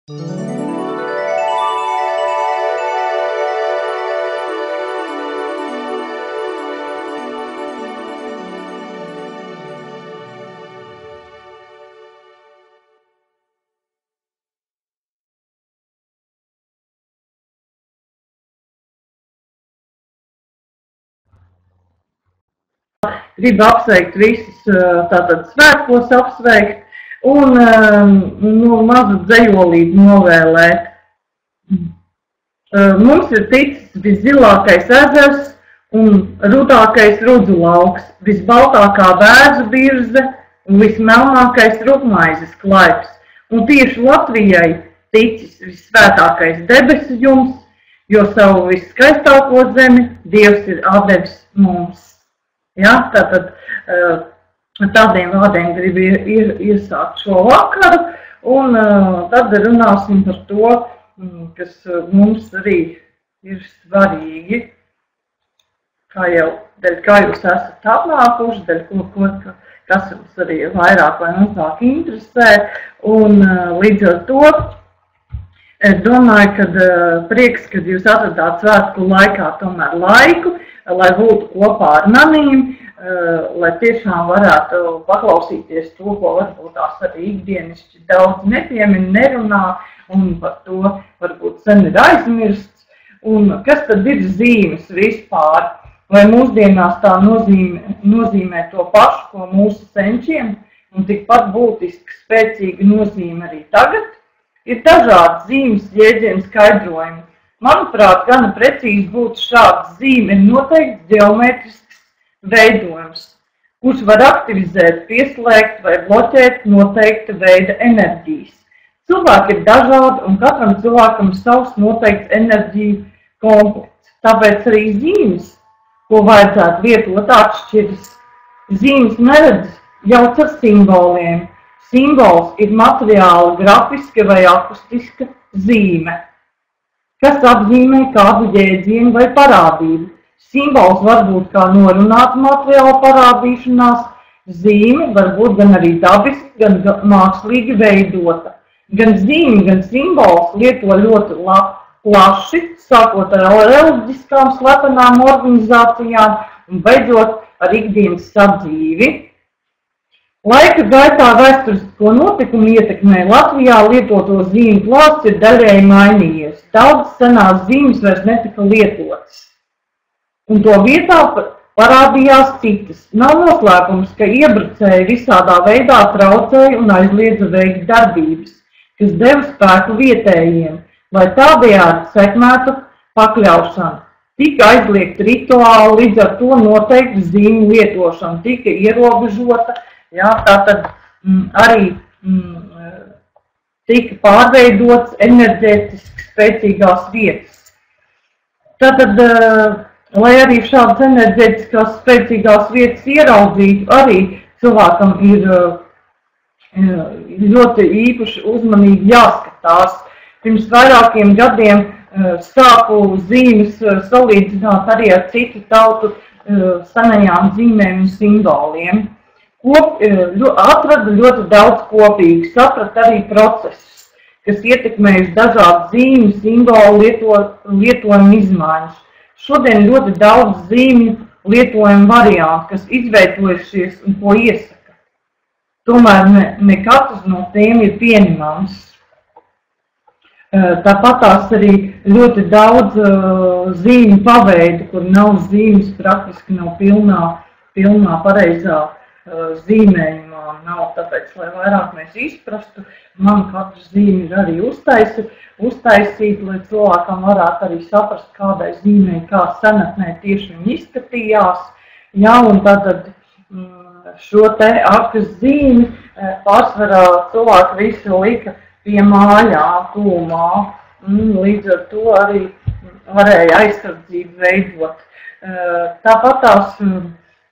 Gribu apsveikt visus, tātad svētkos apsveikt un mazu dzejolīti novēlēt. Mums ir ticis viszilākais ezers un rudākais rudzu lauks, visbaltākā bērzu birze un vismelnākais rupmaizes klaips. Un tieši Latvijai ticis vissvētākais debesu jums, jo savu visskaistāko zemi Dievs ir atdevis mums. Ja, tātad tādiem vārdiem gribu iesākt šo vakaru, un tad runāsim par to, kas mums arī ir svarīgi, kā jūs esat atnākuši, kas jums arī vairāk vai mazāk interesē, un līdz ar to es domāju, ka prieks, kad jūs atradāt svētku laikā tomēr laiku, lai būtu kopā ar manīm, lai tiešām varētu paklausīties to, ko varbūt tās arī ikdienišķi daudz nepiemin, nerunā, un par to varbūt sen ir aizmirsts. Un kas tad ir zīmes vispār? Vai mūsdienās tā nozīmē to pašu, ko mūsu senčiem, un tikpat būtiski spēcīga nozīme arī tagad? Ir dažādi zīmes jēdzienu skaidrojumi. Manuprāt, gana precīzi būtu šāds zīme ir noteikts ģeometrisks veidojums, kurš var aktivizēt, pieslēgt vai bloķēt noteikta veida enerģijas. Cilvēki ir dažādi un katram cilvēkam savs noteikts enerģiju komplekts. Tāpēc arī zīmes, ko vajadzētu lietot, atšķiras. Zīmes neredz jauc ar simboliem. Simbols ir materiāla, grafiska vai akustiska zīme, kas apzīmē kādu jēdzienu vai parādību. Simbols var būt kā norunāta materiāla parādīšanās, zīme var būt gan arī dabiski, gan mākslīgi veidota. Gan zīme, gan simbols lieto ļoti plaši, sākot ar reliģiskām slepenām organizācijām un beidzot ar ikdienas sadzīvi. Laika gaitā vēsturisko notikumu ietekmē Latvijā lietoto zīmju klāsts ir daļēji mainījies. Daudzas senās zīmes vairs netika lietotas, un to vietā parādījās citas. Nav noslēpums, ka iebrucēji visādā veidā traucēja un aizliedza veikt darbības, kas deva spēku vietējiem, lai tādējādi sekmētu pakļaušanu. Tika aizliegta rituāli, līdz ar to noteikti zīmju lietošana tika ierobežota. Jā, tātad arī tika pārveidots enerģētiski spēcīgās vietas. Tātad, lai arī šādas enerģētiskās spēcīgās vietas ieraudzītu, arī cilvēkam ir ļoti īpaši uzmanīgi jāskatās. Pirms vairākiem gadiem sāku zīmes salīdzināt arī ar citu tautu senajām zīmēm un simboliem. Atrada ļoti daudz kopīgu, saprata arī procesus, kas ietekmējuši dažādu zīmju, simbolu lietojumu izmaiņas. Šodien ļoti daudz zīmju lietojumu variantu, kas izveidojušies un ko iesaka. Tomēr ne katrs no tiem ir pieņemams. Tāpat tās arī ļoti daudz zīmju paveidu, kur nav zīmes, praktiski nav pilnā pareizā zīmējumā nav, tāpēc, lai vairāk mēs izprastu, man katra zīme ir arī uztaisīta, lai cilvēkam varētu arī saprast, kādai zīmei, kā senatnē tieši viņi izskatījās. Jā, un tātad šo te akas zīmi pārsvarā cilvēki visi lika pie mājām, tūmā, līdz ar to arī varēja aizsardzību veidot. Tāpat tās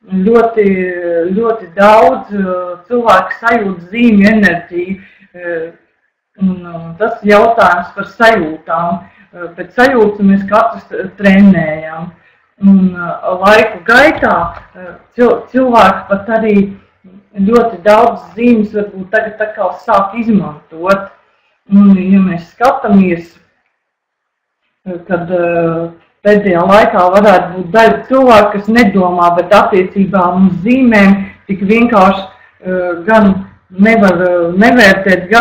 ļoti daudz cilvēku sajūt zīmju enerģiju, un tas jautājums par sajūtām. Pēc sajūtas mēs katrs trenējam. Un laiku gaitā cilvēki pat arī ļoti daudz zīmes varbūt tagad tā kā sāk izmantot. Un, ja mēs skatāmies, kad pēdējā laikā varētu būt daļa cilvēku, kas nedomā, bet attiecībā uz zīmēm tik vienkārši gan nevar nevērtēt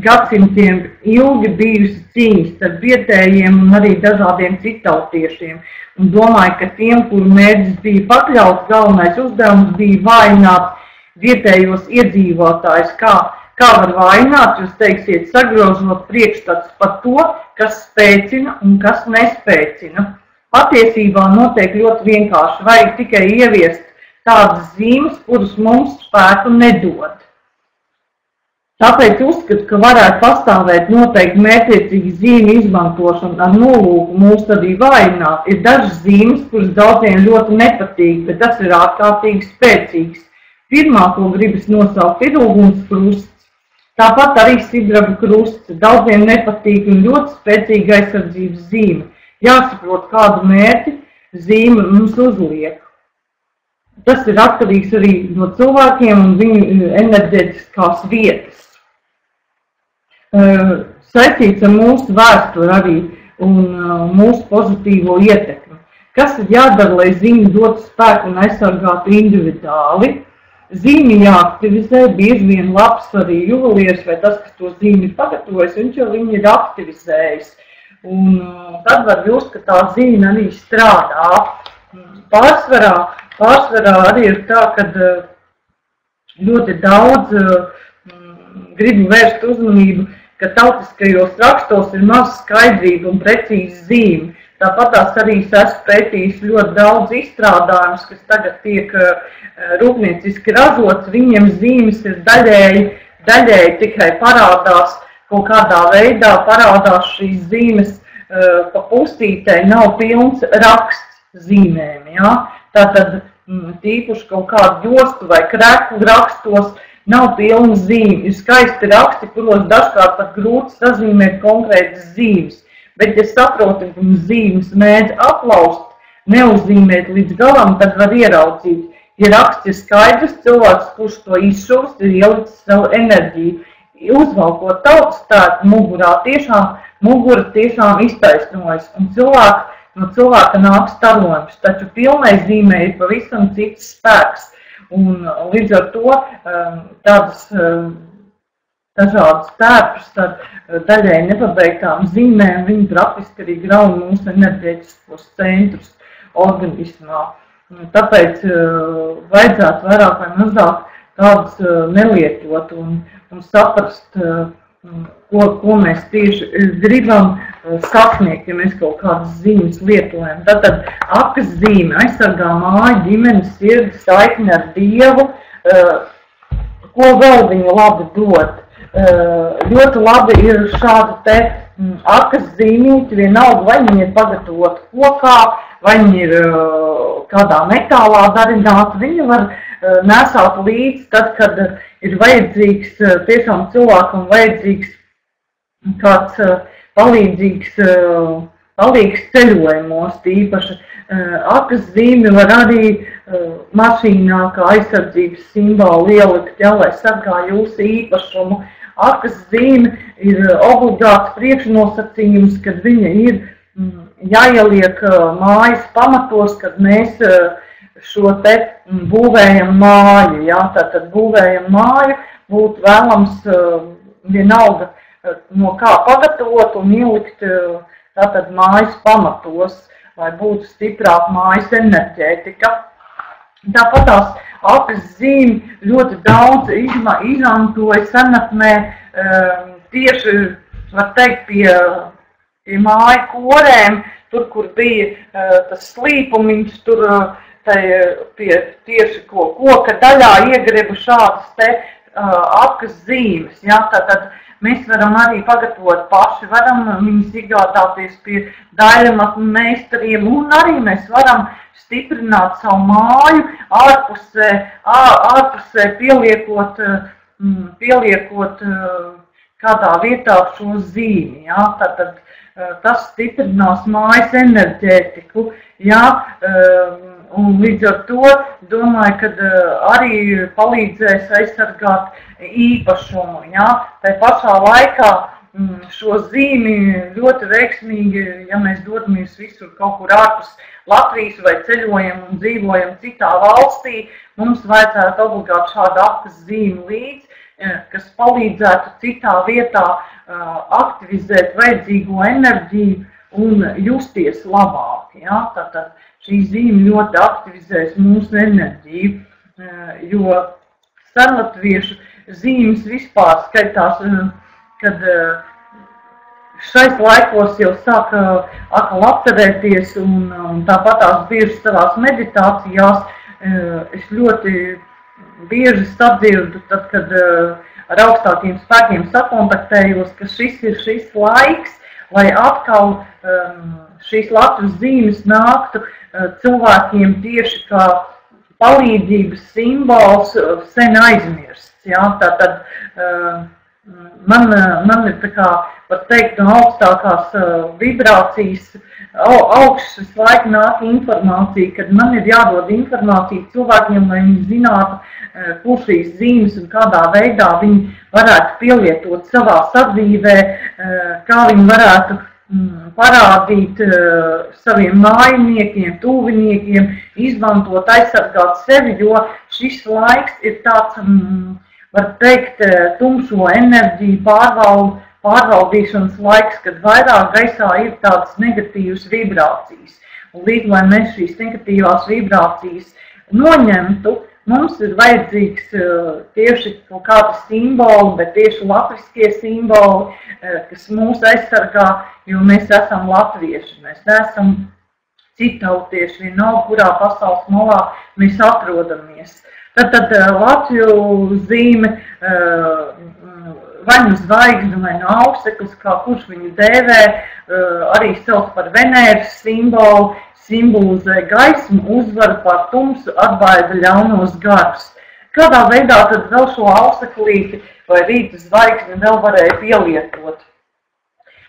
gadsimtiem ilgi bijusi cīņas starp vietējiem un arī dažādiem citautiešiem. Un domāju, ka tiem, kuru mērķis bija pakļauts, galvenais uzdevums bija vājināt vietējos iedzīvotājus. Kā var vājināt, jūs teiksiet, sagrožot priekšstats par to, kas spēcina un kas nespēcina. Patiesībā notiek ļoti vienkārši, vajag tikai ieviest tādas zīmes, kuras mums spēku nedod. Tāpēc uzskatu, ka varētu pastāvēt noteikti mērķiecīgi zīmju izmantošana ar nolūku mūs arī vājināt. Ir dažas zīmes, kuras daudziem ļoti nepatīk, bet tas ir ārkārtīgi spēcīgs. Pirmā, ko gribas nosaukt, ir ugunskrusts. Tāpat arī sidraba krusts. Daudziem nepatīk un ļoti spēcīga aizsardzības zīme. Jāsaprot, kādu mērķi zīme mums uzliek. Tas ir atkarīgs arī no cilvēkiem un viņu enerģētiskās vietas. Saistīts ar mūsu vēsturi arī un mūsu pozitīvo ietekmi. Kas ir jādara, lai zīme dotu spēku un aizsargātu individuāli? Zīmi jāaktivizē, bieži vien labs arī juvelieris vai tas, kas to zīmi ir pagatavojis, viņš jau viņu ir aktivizējis. Un tad var just, ka tā zīme arī strādā. Pārsvarā arī ir tā, ka ļoti daudz gribu vērst uzmanību, ka tautiskajos rakstos ir maz skaidrība un precīzi zīme. Tāpat tās arī esmu pētījis ļoti daudz izstrādājumus, kas tagad tiek rūpnieciski ražots. Viņiem zīmes ir daļēji tikai parādās kaut kādā veidā, parādās šīs zīmes pa pustītei, nav pilns raksts zīmēm. Ja? Tātad tīpaši kaut kādu jostu vai kreklu rakstos nav pilna zīme. Ir skaisti raksti, kuros dažkārt pat grūti sazīmēt konkrētas zīmes. Bet, ja saprotam, ka zīmes mēdz aplaust, neuzzīmēt līdz galam, tad var ieraudzīt. Ja raksts ir skaidrs, cilvēks, kurš to izšuvs, ir ielicis savu enerģiju. Uzvalkot tautas tētu mugurā, mugura tiešām iztaisnojas, un no cilvēka nāk starojums. Taču pilnai zīmē ir pavisam cits spēks. Un līdz ar to tādas dažādas tērpus ar daļai nepabeigtām zīmēm, viņi praktiski arī grauna mūsu enerģētiskos centrus organismā. Tāpēc vajadzētu vairāk vai mazāk tādas nelietot un saprast, ko mēs tieši gribam sasniegt, ja mēs kaut kādas zīmes lietojam. Tātad akas zīme aizsargā māju, ģimenes, sirdi, saikni ar Dievu, ko vēl viņa labi dod. Ļoti labi ir šāda te akas zīmīti, vienalga, vai viņi ir pagatavoti kokā, vai viņi ir kādā metālā darināti. Viņi var nesāt līdzi tad, kad ir vajadzīgs, tiešām cilvēkam vajadzīgs kāds palīdzīgs ceļojumos, tīpaši. Akas zīmi var arī mašīnā kā aizsardzības simbolu ielikt, ja, lai sargā jūsu īpašumu. Akas zīme ir obligāts priekšnosacījums, kad viņa ir jāieliek mājas pamatos, kad mēs šo te būvējam māju. Ja? Tātad būvējam māju, būtu vēlams vienalga no kā pagatavot un ielikt tātad mājas pamatos, lai būtu stiprāka mājas enerģētika. Tāpat tās akas zīme ļoti daudz izmantoja senatnē tieši, var teikt, pie māju korēm, tur, kur bija tas slīpumiņš, tur tieši koka daļā iegreba šādas te akas zīmes. Ja? Tātad mēs varam arī pagatavot paši, varam viņus iegādāties pie daļamatu meistariem, un arī mēs varam stiprināt savu māju, ārpusē pieliekot kādā vietā šo zīmi. Ja? Tātad tas stiprinās mājas enerģētiku. Ja? Un līdz ar to domāju, ka arī palīdzēs aizsargāt īpašumu. Ja? Tā pašā laikā šo zīmi ļoti veiksmīgi, ja mēs dodamies visur kaut kur ārpus Latvijas vai ceļojam un dzīvojam citā valstī, mums vajadzētu obligāti šādu apes zīmi līdzi, kas palīdzētu citā vietā aktivizēt vajadzīgo enerģiju un justies labāk. Ja? Tātad šī zīme ļoti aktivizēs mūsu enerģiju, jo sarlatviešu zīmes vispār skaitās, kad šais laikos jau sāka atkal apcerēties un tāpatās bieži savās meditācijās es ļoti bieži sadzirdu, tad, kad ar augstākiem spēkiem sakontaktējos, ka šis ir šis laiks, lai atkal šīs Latvijas zīmes nāktu cilvēkiem tieši kā palīdzības simbols sen aizmirsts. Ja? Tātad man ir tā kā, var teikt, no augstākās vibrācijas augšas visu laiku nāk informācija, kad man ir jādod informācija cilvēkiem, lai viņi zinātu, kur šīs zīmes un kādā veidā viņi varētu pielietot savā sadzīvē, kā viņi varētu parādīt saviem mājiniekiem, tuviniekiem, izmantot, aizsargāt sevi, jo šis laiks ir tāds, var teikt, tumšo enerģiju pārvaldīšanas laiks, kad vairāk gaisā ir tādas negatīvas vibrācijas. Un līdz, lai mēs šīs negatīvās vibrācijas noņemtu, mums ir vajadzīgs tieši kaut kādi simboli, bet tieši latviskie simboli, kas mūs aizsargā, jo mēs esam latvieši, mēs neesam citautieši, vienalga, kurā pasaules malā mēs atrodamies. Tad Latviju zīme vai nu zvaigzne, vai nu auseklis, kā kurš viņu dēvē, arī sauc par Venēras simbolu, simbolizē gaismu, uzvaru pār tumsu, atbaida ļaunos garus. Kādā veidā tad vēl šo auseklīti vai rīta zvaigzni vēl varēja pielietot?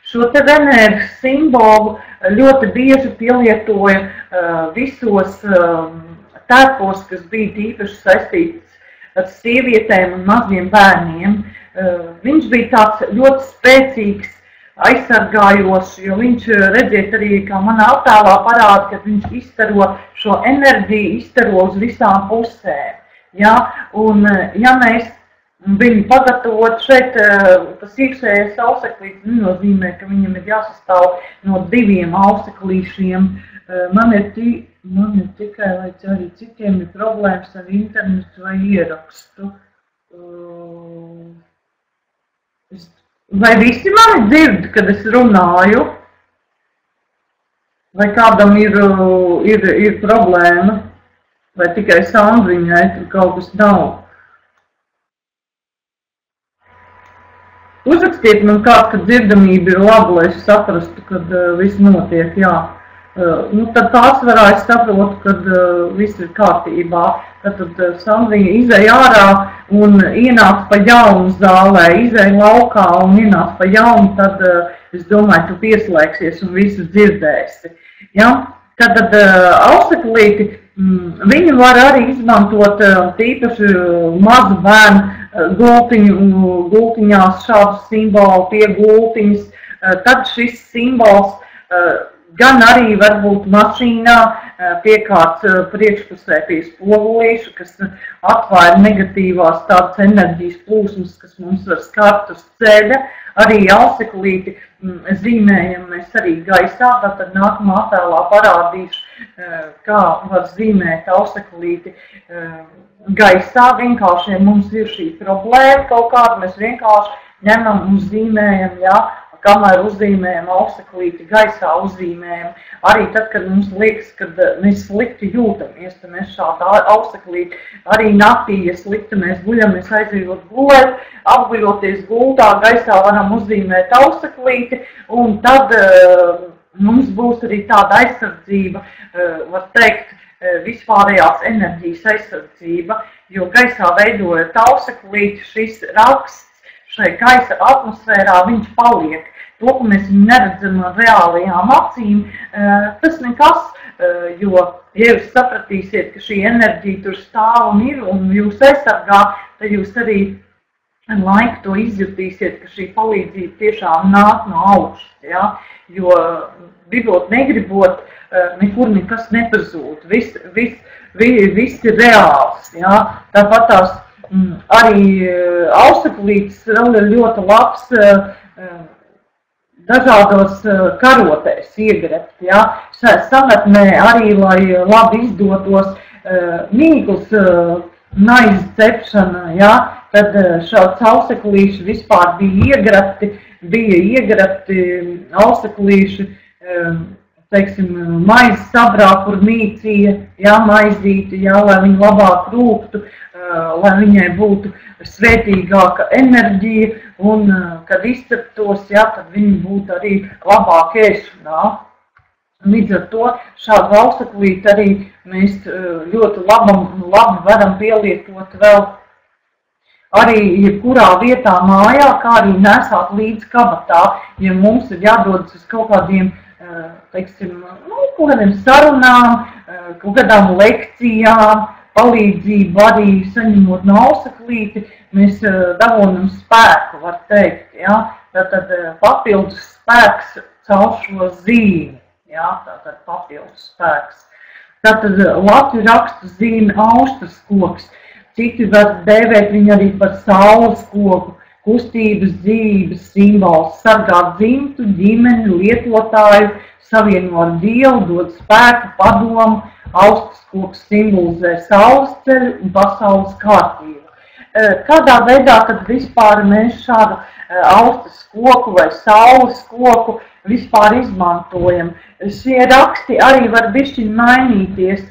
Šo te Venēras simbolu ļoti bieži pielietoja visos tērpos, kas bija īpaši saistīts ar sievietēm un maziem bērniem. Viņš bija tāds ļoti spēcīgs, aizsargājošs, jo viņš, redziet, arī kā manā attēlā parāda, ka viņš izstaro šo enerģiju, izstaro uz visām pusēm. Ja? Un, ja mēs viņu pagatavot šeit, tas iekšējais auseklītis nenozīmē, ka viņam ir jāsastāv no 2 auseklīšiem. Man ir tikai, vai arī citiem ir problēmas ar internetu vai ierakstu. Vai visi mani dzird, kad es runāju? Vai kādam ir problēma? Vai tikai Sandriņai tur kaut kas nav? Uzrakstiet man kāds, ka dzirdamība ir laba, lai es saprastu, kad viss notiek, jā. Tad pārsvarā es saprotu, kad viss ir kārtībā. Tad Sandriņa izēja ārā un ienāc pa jaunu zālē, izēja laukā un ienāc pa jaunu, tad es domāju, tu pieslēgsies un visu dzirdēsi. Ja? Tad auseklīti, viņu var arī izmantot tīpaši mazu bērnu gultiņās šādu simbolu pie gultiņas. Tad šis simbols gan arī varbūt mašīnā piekārt priekšpusē pie spogulīšu, kas atvēr negatīvās tādas enerģijas plūsmas, kas mums var skart uz ceļa. Arī auseklīti zīmējam mēs arī gaisā, tātad nākamā attēlā parādīšu, kā var zīmēt auseklīti gaisā. Vienkārši, ja mums ir šī problēma kaut kāda, mēs vienkārši ņemam un zīmējam, jā, kamēr uzzīmējam auseklīti, gaisā uzzīmējam. Arī tad, kad mums liekas, kad mēs slikti jūtamies, tad mēs šādā auseklīti arī naktī, ja slikti mēs guļam, mēs aizējot gulēt, apguļoties gultā, gaisā varam uzzīmēt auseklīti, un tad mums būs arī tāda aizsardzība, var teikt, vispārējās enerģijas aizsardzība, jo gaisā veidojot auseklīti, šis raksts šai gaisa atmosfērā viņš paliek. To, ka mēs viņu neredzam ar reālajām acīm, tas nekas, jo, ja jūs sapratīsiet, ka šī enerģija tur stāv un ir un jūs aizsargā, tad jūs arī laiku to izjutīsiet, ka šī palīdzība tiešām nāk no augšas, ja? Jo gribot, negribot, nekur nekas nepazūd, viss ir reāls, ja? Tāpat tās arī ausaklītes vēl ir ļoti labs dažādos karotēs iegrebt, ja? Sametnē arī, lai labi izdotos mīkls maizi cepšana, ja? Tad šāds ausaklīši vispār bija iegrebti ausaklīši, teiksim, maizes sabrā, kur mīcīja, ja, maizīti, ja, lai viņi labāk rūktu, lai viņai būtu svētīgāka enerģija, un kad izceptos, ja, tad viņi būtu arī labāk ēšanā. Līdz ar to šādu ausaklīti arī mēs ļoti labi varam pielietot vēl arī jebkurā vietā mājā, kā arī nesāt līdz kabatā, ja mums ir jādodas uz kaut kādiem, teiksim, kaut kādiem sarunām, kaut kādām lekcijām, palīdzību arī saņemot no ausaklīti, mēs dabonam spēku, var teikt, ja? Tātad papildus spēks caur šo zīmi, ja? Tātad papildus spēks. Tātad latviešu rakstu zīme austras koks, citi var dēvēt viņu arī par saules koku, kustības, dzīves simbols, sargāt dzimtu, ģimeni, lietotāju, savieno ar Dievu, dod spēku, padomu, austras koks simbolizē saules ceļu un pasaules kārtību. Kādā veidā, kad vispār mēs šādu austras koku vai saules koku vispār izmantojam? Šie raksti arī var bišķiņ mainīties.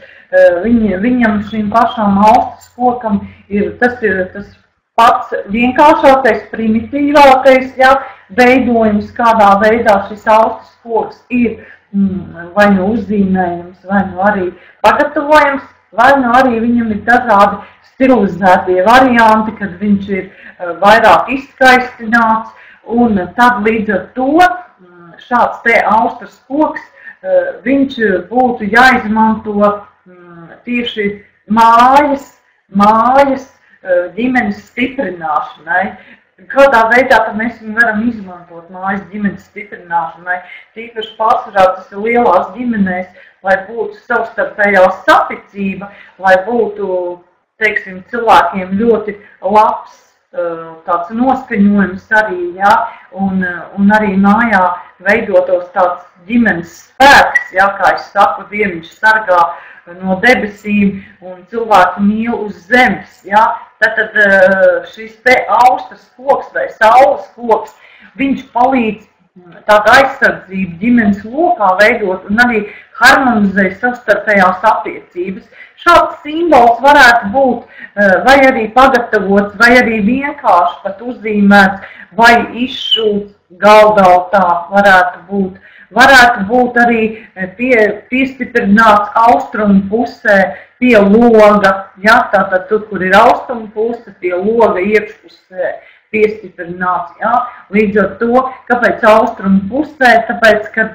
Viņam šim pašām austras kokam tas pats vienkāršākais, primitīvākais, ja, veidojums, kādā veidā šis austras koks ir vai nu uzzīmējums, vai nu arī pagatavojams, vai nu arī viņam ir dažādi stilizētie varianti, kad viņš ir vairāk izskaistināts, un tad līdz ar to šāds te austras koks, viņš būtu jāizmanto tieši mājas ģimenes stiprināšanai. Kādā veidā tad mēs viņu varam izmantot mājas ģimenes stiprināšanai? Tīpaši pārsvarā tas ir lielās ģimenēs, lai būtu savstarpējā saticība, lai būtu, teiksim, cilvēkiem ļoti labs tāds noskaņojums arī, ja, un arī mājā veidotos tāds ģimenes spēks, ja, kā es saku, Dieviņš sargā no debesīm un cilvēku mīl uz zemes, ja. Tad šis te austras koks vai saules koks, viņš palīdz tādu aizsardzību ģimenes lokā veidot un arī harmonizē savstarpējās attiecības. Šāds simbols varētu būt vai arī pagatavots, vai arī vienkārši pat uzzīmēts, vai izšūts galdautā varētu būt. Varētu būt arī piestiprināts austrumu pusē pie loga, ja, tātad tur, kur ir austrumu puse, pie loga iekšpusē piestiprināts, ja. Līdz ar to, kāpēc austrumu pusē, tāpēc, kad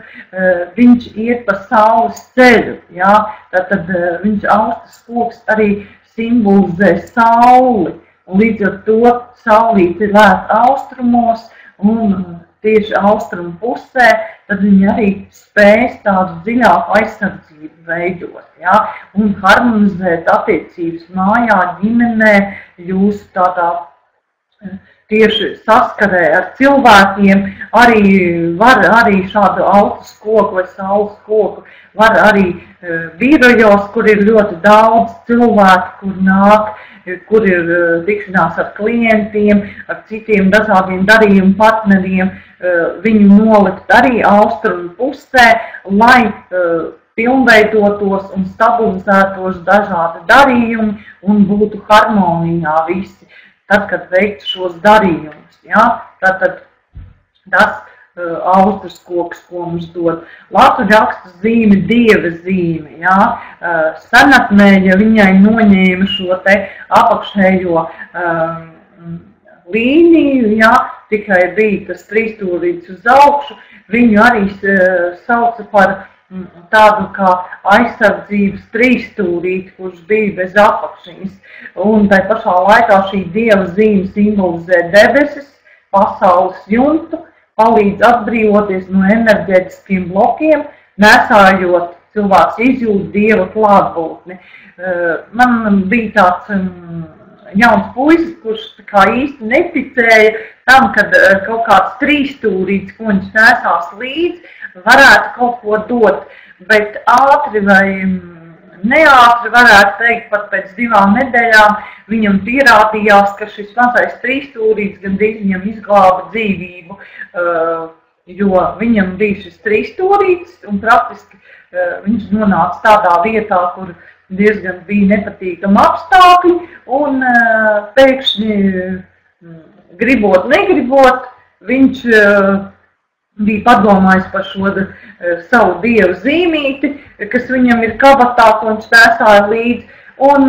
viņš iet pa saules ceļu, ja, tātad viņš austras koks arī simbolizē sauli, un līdz ar to saulīte ir lēt austrumos, un tieši austrumu pusē, tad viņi arī spēs tādu dziļāku aizsardzību veidot, ja? Un harmonizēt attiecības mājā, ģimenē, jūs tādā tieši saskarē ar cilvēkiem, arī var arī šādu austras koku vai saules koku, var arī birojos, kur ir ļoti daudz cilvēku, kur nāk, kur ir tikšanās ar klientiem, ar citiem dažādiem darījumu partneriem, viņu nolikt arī austrumu pusē, lai pilnveidotos un stabilizētos dažādi darījumi un būtu harmonijā visi, tad, kad veiktu šos darījumus. Ja? Tātad tas austras koks, ko mums dod. Latviešu raksta zīme, dieva zīme. Ja? Senatnē, ja viņai noņēma šo te apakšējo līniju, ja? Tikai bija tas trīsstūrīts uz augšu, viņu arī sauca par tādu kā aizsardzības trīsstūrīti, kurš bija bez apakšiņas. Un tai pašā laikā šī dieva zīme simbolizē debesis, pasaules jumtu, palīdz atbrīvoties no enerģētiskiem blokiem, nesājot cilvēks izjūt dieva klātbūtni. Man bija tāds jauns puisis, kurš kā īsti neticēja tam, kad kaut kāds trīsstūrīts, ko viņš nesās līdzi, varētu kaut ko dot, bet ātri vai neātri varētu teikt, pat pēc 2 nedēļām viņam pierādījās, ka šis mazais trīsstūrīts gandrīz viņam izglāba dzīvību, jo viņam bija šis trīsstūrīts un praktiski viņš nonāca tādā vietā, kur diezgan bija nepatīkami apstākļi un pēkšņi gribot, negribot, viņš bija padomājis par šo savu dievu zīmīti, kas viņam ir kabatā, ko viņš nesāja līdzi. Un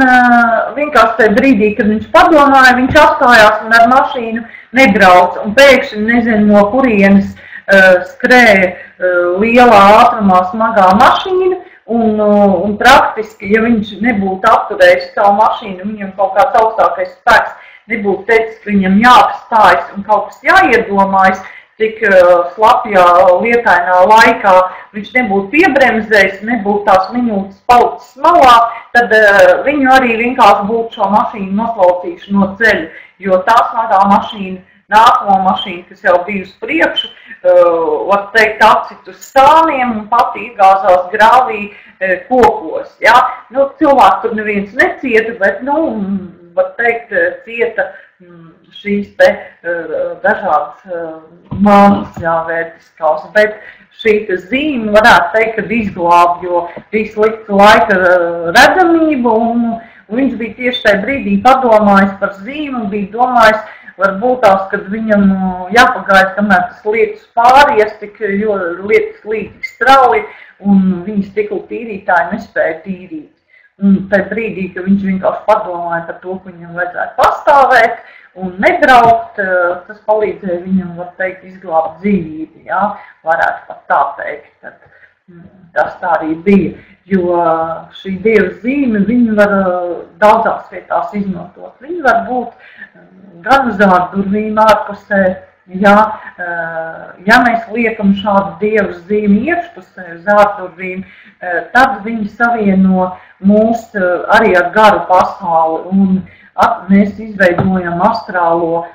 vienkārši tajā brīdī, kad viņš padomāja, viņš apstājās un ar mašīnu nebrauca. Un pēkšņi nezinu, no kurienes skrēja lielā ātrumā smagā mašīna. Un praktiski, ja viņš nebūtu apturējis savu mašīnu, viņam kaut kāds augstākais spēks nebūtu teicis, ka viņam jāapstājas un kaut kas jāiedomājas, tik slapjā lietainā laikā viņš nebūtu piebremzējis, nebūtu tās minūtes palicis malā, tad viņu arī vienkārši būtu šo mašīnu noslaucījuši no ceļa, jo tā smagā mašīna, nākamo mašīnu, kas jau bija uz priekšu, var teikt, atcit uz stāniem un pati iegāzās grāvī kokos. Ja? Nu, cilvēki tur neviens necieta, bet, var teikt, cieta šīs te dažādas mākslas jāvērtiskās, bet šī zīme varētu teikt, ka izglāb, jo bija slikta laika redzamība, un viņš bija tieši tajā brīdī padomājis par zīmi un bija domājis, varbūt tās, kad viņam jāpagaida, kamēr tas lietus pāries, jo lietus līd tik strauji, un viņa stikla tīrītāji nespēja tīrīt. Un tajā brīdī, ka viņš vienkārši padomāja par to, ka viņam vajadzētu pastāvēt un nebraukt, tas palīdzēja viņam, var teikt, izglābt dzīvību, jā, varētu pat tā teikt. Tad tas tā arī bija, jo šī dieva zīme, viņa var daudzās vietās izmantot. Viņa var būt gan uz ārdurvīm ārpusē, ja mēs liekam šādu dievu zīmi iekšpusē uz ārdurvīm, tad viņi savieno mūs arī ar garu pasauli, un mēs izveidojam astrālo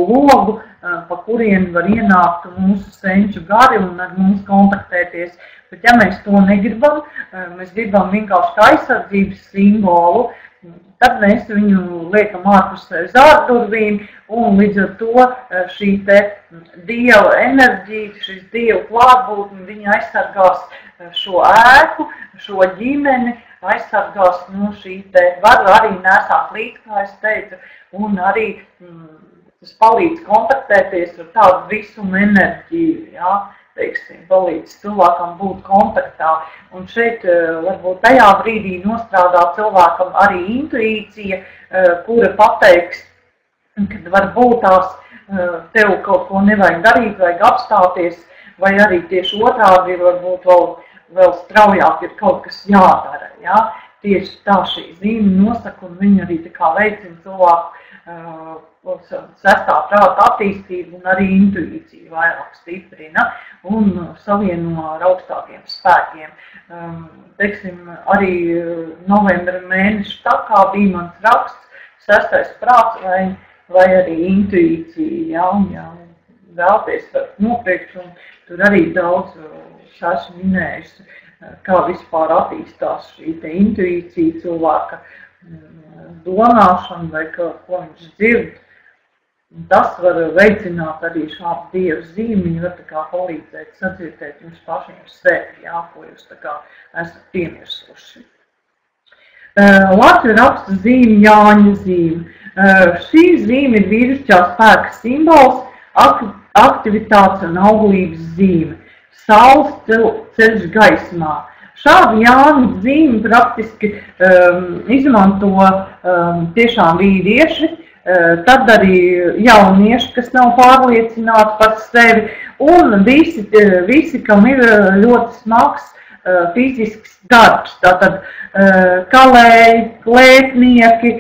logu, pa kurien var ienākt mūsu senču gari un ar mums kontaktēties. Bet ja mēs to negribam, mēs gribam vienkārši kā aizsardzības simbolu, tad mēs viņu liekam ārpusē uz ārdurvīm, un līdz ar to šī te dieva enerģija, šis dievu klātbūtne, viņa aizsargās šo ēku, šo ģimeni, aizsargās no šī te, var arī nesāt līdz, kā es teicu, un arī tas palīdz kontaktēties ar tādu visumu enerģiju, ja, teiksim, palīdz cilvēkam būt kontaktā. Un šeit varbūt tajā brīdī nostrādā cilvēkam arī intuīcija, kura pateiks, kad varbūt tās tev kaut ko nevajag darīt, vajag apstāties, vai arī tieši otrādi varbūt vēl straujāk ir kaut kas jādara. Ja? Tieši tā šī zīme nosaka, un viņa arī tā kā veicina cilvēku sestā prāta attīstību un arī intuīciju vairāk stiprina un savieno ar augstākiem spēkiem. Teiksim, arī novembra mēneša tā kā bija mans raksts, sestais prāts vai arī intuīcija, ja vēlties var nopriekš, un tur arī daudz esmu minējusi, kā vispār attīstās šī te intuīcija cilvēka domāšana vai ko viņš dzird. Tas var veicināt arī šādu dievu zīmi, viņa var tā kā palīdzēt sadzirdēt jums pašiem sevi, jā, ko jūs tā kā esat piemirsuši. Latvijas raksta zīme, Jāņa zīme. Šī zīme ir vīrišķā spēka simbols, aktivitātes un auglības zīme. Saules ceļš gaismā. Šādu Jāņa zīmi praktiski izmanto tiešām vīrieši, tad arī jaunieši, kas nav pārliecināti par sevi, un visi kam ir ļoti smags fizisks darbs, tātad kalēji, klētnieki,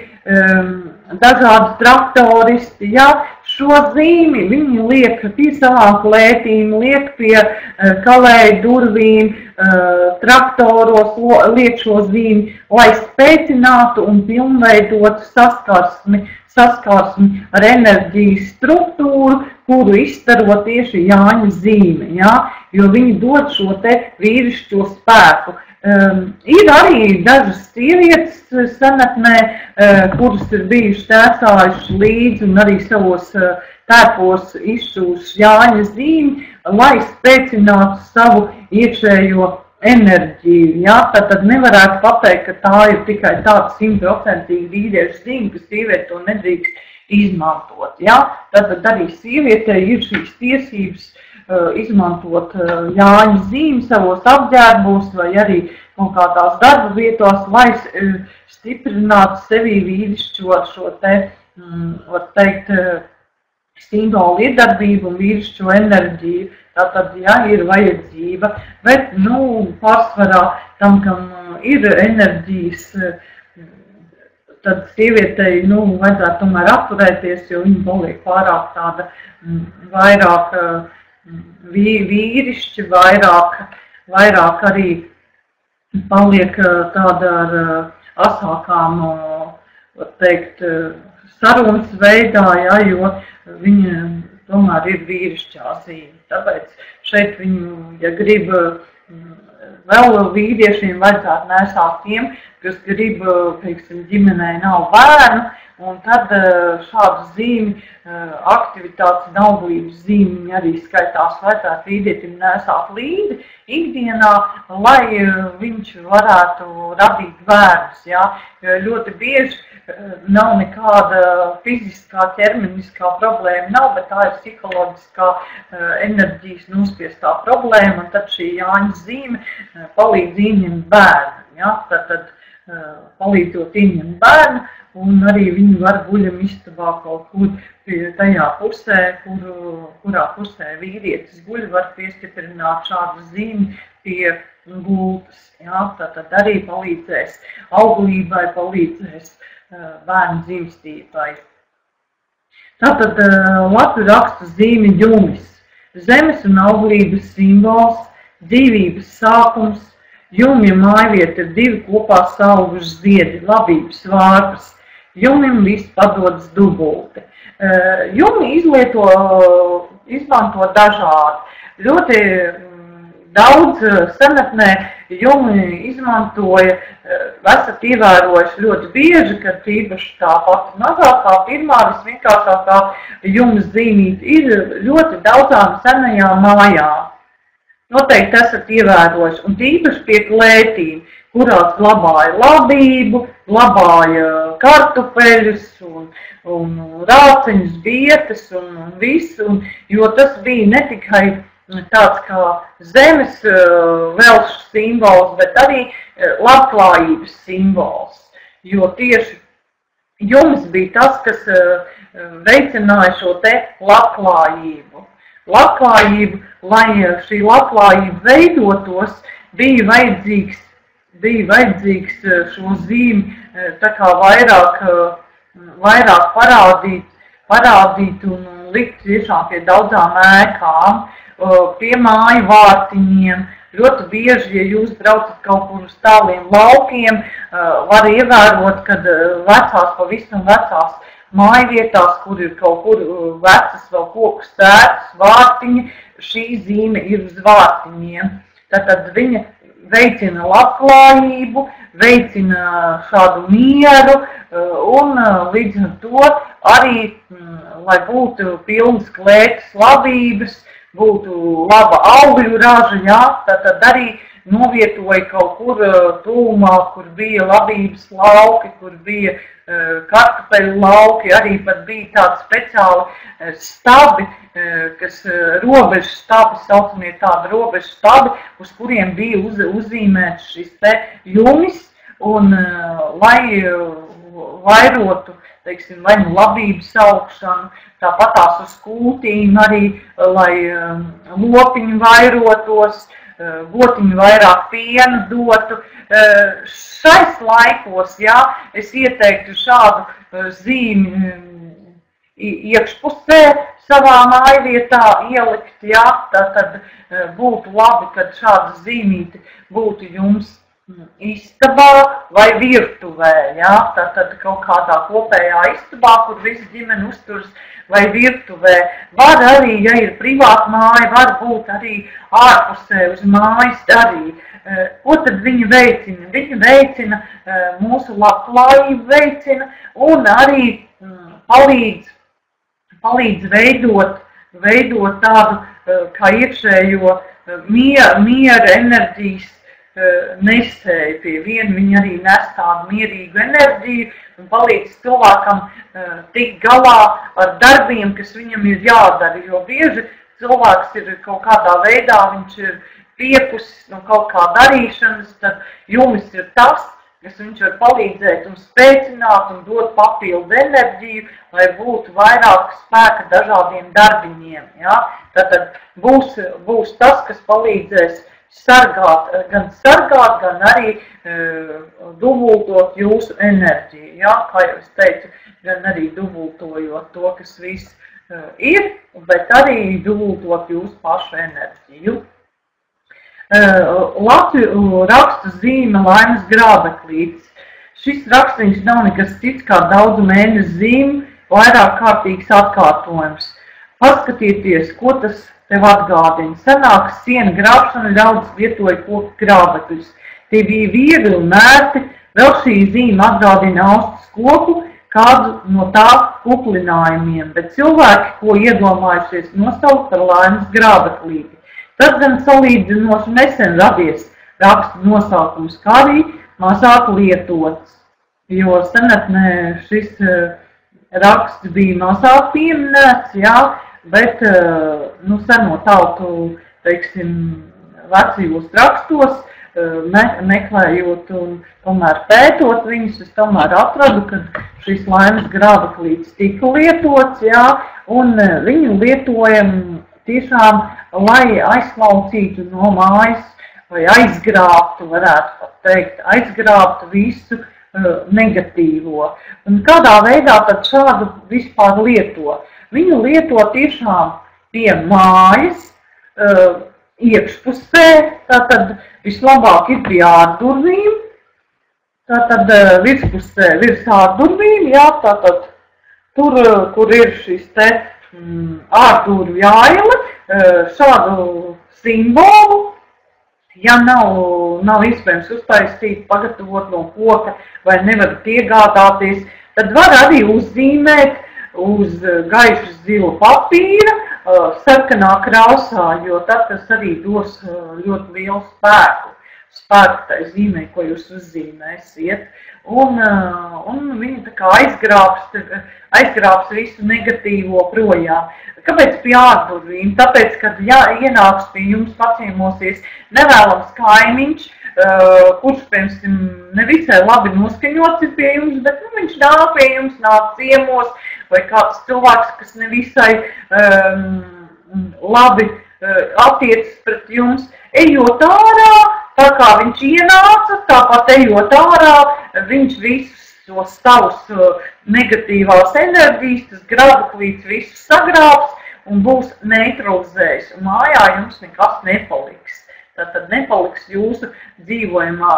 dažādi traktoristi, ja, šo zīmi viņi liek pie savām klētīm, liek pie kalēju durvīm, traktoros liek šo zīmi, lai spēcinātu un pilnveidotu saskarsmi ar enerģijas struktūru, kuru izstaro tieši Jāņa zīme, ja, jo viņi dod šo te vīrišķo spēku. Ir arī dažas sievietes senatnē, kuras ir bijušas tēsājušas līdzi un arī savos tēpos izšūs Jāņa zīmi, lai spēcinātu savu iekšējo enerģiju. Ja? Tad nevarētu pateikt, ka tā ir tikai tāda 100% vīriešu zīme, ka sieviete to nedrīkst izmantot. Ja? Tad arī sievietei ir šīs tiesības izmantot Jāņa zīmi savos apģērbos vai arī kaut kādās darba vietās, lai stiprinātu sevī vīrišķo šo te, var teikt, simbolu iedarbību un vīrišķo enerģiju. Tātad, ja, ir vajadzība, bet, pārsvarā tam, kam ir enerģijas, tad sievietei, vajadzētu tomēr atturēties, jo viņa paliek pārāk tāda vairāk vīrišķi, vairāk arī paliek tāda ar asākām, var teikt, sarunas veidā, ja, jo viņa tomēr ir vīrišķā zīme. Tāpēc šeit viņu, ja grib vēl vīriešiem, vajadzētu nesāt tiem, kas grib, teiksim, ģimenei nav bērnu, un tad šādu zīmi, aktivitātes un auglības zīmi arī skaitās, vajadzētu vīrietim nesāt līdzi ikdienā, lai viņš varētu radīt bērnus. Ja? Ļoti bieži nav nekāda fiziskā, ķermeniskā problēma, bet tā ir psiholoģiskā enerģijas nospiestā problēma, un tad šī Jāņa zīme palīdz ieņemt bērnu. Ja? Tad palīdzot ieņemt bērnu, un arī viņi var guļamistabā kaut kur tajā pusē, kurā pusē vīrietis guļ, var piestiprināt šādu zīmi pie gultas. Ja? Tad arī palīdzēs auglībai, palīdzēs bērnu dzimstībai. Tātad Latviju raksta zīme jumis, zemes un auglības simbols, dzīvības sākums, jumja mājvieta ir 2 kopā sauguši ziedi, labības vārpas, jumim viss padodas dubulti. Jumi izmanto dažādi. Ļoti daudz senatnē jumi izmantoja, esat ievērojuši ļoti bieži, kad tīpaši tā pati mazākā, pirmā visvienkāršākā jums zīmīte ir ļoti daudzām senajām mājām. Noteikti esat ievērojuši, un tīpaši pie klētīm, kurās glabāja labību, glabāja kartupeļus un rāceņus, bietes un visu, jo tas bija ne tikai tāds kā zemes velšu simbols, bet arī labklājības simbols, jo tieši jums bija tas, kas veicināja šo te labklājību. Labklājību, lai šī labklājība veidotos, bija vajadzīgs šo zīmi tā kā vairāk parādīt un likt tiešām pie daudzām ēkām, pie māju vārtiņiem. Ļoti bieži, ja jūs braucat kaut kur uz tāliem laukiem, var ievērot, kad pavisam vecās mājvietās, kur ir kaut kur vecas vēl koku stētas, vārtiņi, šī zīme ir uz vārtiņiem. Tātad viņa veicina labklājību, veicina šādu mieru un līdz ar to arī, lai būtu pilnas klētas labības, būtu laba augļu raža, jā, tad arī novietoja kaut kur tūmā, kur bija labības lauki, kur bija kartupeļu lauki, arī pat bija tādi speciāli stabi, kas robežu stabi, saucamie tādi robežu stabi, uz kuriem bija uzzīmēts šis te jumis, un lai vairotu, teiksim, vai nu labības augšanu, tāpatās uz kultīm arī, lai lopiņi vairotos, gotiņi vairāk pienu dotu. Šais laikos, jā, es ieteiktu šādu zīmi iekšpusē savā mājvietā ielikt, jā, tad būtu labi, kad šāda zīmīte būtu jums istabā vai virtuvē, jā, tad kaut kādā kopējā istabā, kur visi ģimeni uzturas, vai virtuvē. Var arī, ja ir privāta māja, var būt arī ārpusē uz mājas arī. Ko tad viņi veicina? Viņi veicina mūsu labklājību veicina un arī palīdz veidot tādu kā iekšējo miera enerģijas nesēju. Pie viena viņi arī nes tādu mierīgu enerģiju un palīdz cilvēkam tikt galā ar darbiem, kas viņam ir jādara, jo bieži cilvēks ir kaut kādā veidā, viņš ir piekusis no kaut kā darīšanas, tad jumis ir tas, kas viņš var palīdzēt un spēcināt un dot papildu enerģiju, lai būtu vairāk spēka dažādiem darbiņiem. Ja? Tātad būs tas, kas palīdzēs gan arī dubultot jūsu enerģiju. Ja? Kā jau es teicu, gan arī dubultojot to, kas viss ir, bet arī dubultot jūsu pašu enerģiju. Latviju rakstu zīme Laimas grābeklītes. Šis rakstiņš nav nekas cits kā daudzu mēnešu zīme, vairāk kārtīgs atkārtojums. Paskatieties, ko tas tev atgādina. Senākas siena grābšana ļaudis lietoja koku grābekļus. Tie bija viegli un mērti, vēl šī zīme atgādina austas koku, kādu no tā kuplinājumiem, bet cilvēki, ko iedomājušies nosaukt par Laimas grābeklīti. Tas gan salīdzinoši nesen radies raksta nosaukums, kā arī mazāk lietots, jo senatnē šis raksts bija mazāk pieminēts, jā, bet seno tautu, teiksim, vecajos rakstos, meklējot un tomēr pētot viņus, es tomēr atradu, ka šis Laimas grābeklītis tika lietots, jā, un viņu lietojam tiešām, lai aizslaucītu no mājas, vai aizgrābtu, varētu pat teikt, aizgrābtu visu negatīvo. Un kādā veidā tad šādu vispār lieto? Viņu lieto tiešām pie mājas, iekšpusē, tātad vislabāk ir pie ārdurvīm, tātad virspusē, virs ārdurvīm, jā, tātad tur, kur ir šis te ārdurvju jāiele, šādu simbolu, ja nav iespējams uztaisīt, pagatavot no koka vai nevarat iegādāties, tad var arī uzzīmēt uz gaišas zila papīra, sarkanā krāsā, jo tad tas arī dos ļoti lielu spēku tai zīmē, ko jūs uzzīmēsiet. Un viņi tā kā aizgrābs visu negatīvo projām. Kāpēc pie ārdurvīm? Tāpēc, kad ienāks pie jums paciemosies nevēlams kaimiņš, kurš, piemēram, nevisai labi noskaņots ir pie jums, bet viņš nāk pie jums, nāk ciemos, vai kāds cilvēks, kas nevisai labi attiecas pret jums, ejot ārā, tā kā viņš ienāca, tāpat ejot ārā, viņš visus tos savus negatīvās enerģijas, tas grābeklītis visus sagrābs un būs neutralizējis. Un mājā jums nekas nepaliks. Tātad nepaliks jūsu dzīvojamā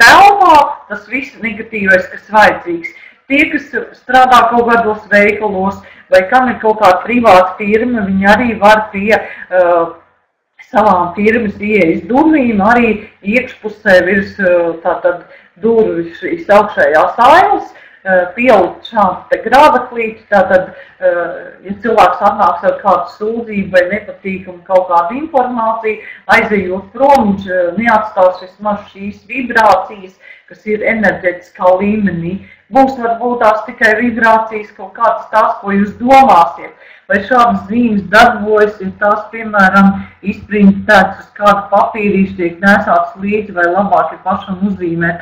telpā tas viss negatīvais, kas vajadzīgs. Tie, kas strādā kaut kādos veikalos vai kam ir kaut kāda privāta firma, viņi arī var pie savām firmas ieejas durvīm arī iekšpusē virs tātad durvis šīs augšējās ailes, pielikt šādu te grābeklīti, tātad, ja cilvēks atnāks ar kādu sūdzību vai nepatīkamu kaut kādu informāciju, aizejot prom, viņš neatstās vismaz šīs vibrācijas, kas ir enerģetiskā līmenī. būs varbūt tās tikai vibrācijas kaut kādas tās, ko jūs domāsiet. Vai šādas zīmes darbojas, ja tās, piemēram, izprintētas uz kādu papīrīšu, tiek nesāts līdzi, vai labāk ir pašam uzzīmēt.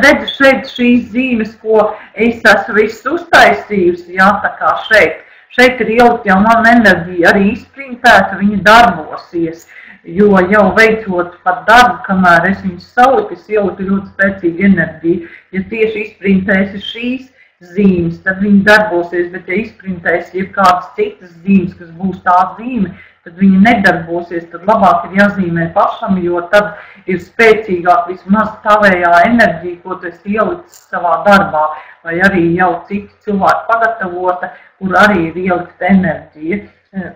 Redzu šeit šīs zīmes, ko es esmu viss uztaisījusi, jā, tā kā šeit. Šeit ir ielikt jau man enerģija arī izprintēta, viņa darbosies, jo jau veicot pat darbu, kamēr es viņus saliku, es ieliku ļoti spēcīgu enerģiju. Ja tieši izprintēsi šīs zīmes, tad viņi darbosies, bet ja izprintēs jebkādas citas zīmes, kas būs tā zīme, tad viņi nedarbosies, tad labāk ir jāzīmē pašam, jo tad ir spēcīgāk vismaz tavējā enerģija, ko tu esi ielicis savā darbā, vai arī jau citi cilvēki pagatavota, kur arī ir ielikt enerģija.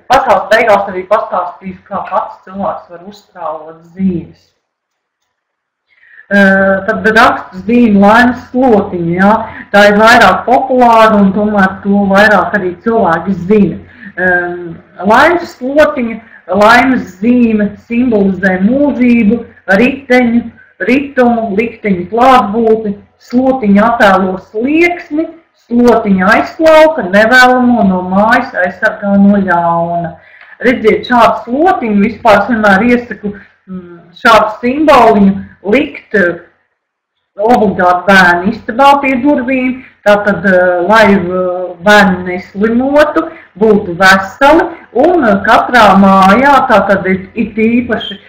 Pasaules beigās arī pastāstīs, kā pats cilvēks var uzstrāvot zīmes. Tad rakstu zīme laimes slotiņa, jā. Tā ir vairāk populāra un tomēr to vairāk arī cilvēki zina. Laimes slotiņa, laimes zīme simbolizē mūžību, riteņu, ritumu, likteņu klātbūtni, slotiņa attēlo slieksni, slotiņa aizklauka, nevēlamo no mājas aizsargā no ļauna. Redziet, šādu slotiņu vispār vienmēr iesaku šādu simboliņu likt obligāti bērnu istabā pie durvīm, tātad, lai bērni neslimotu, būtu veseli, un katrā mājā, tātad ir īpaši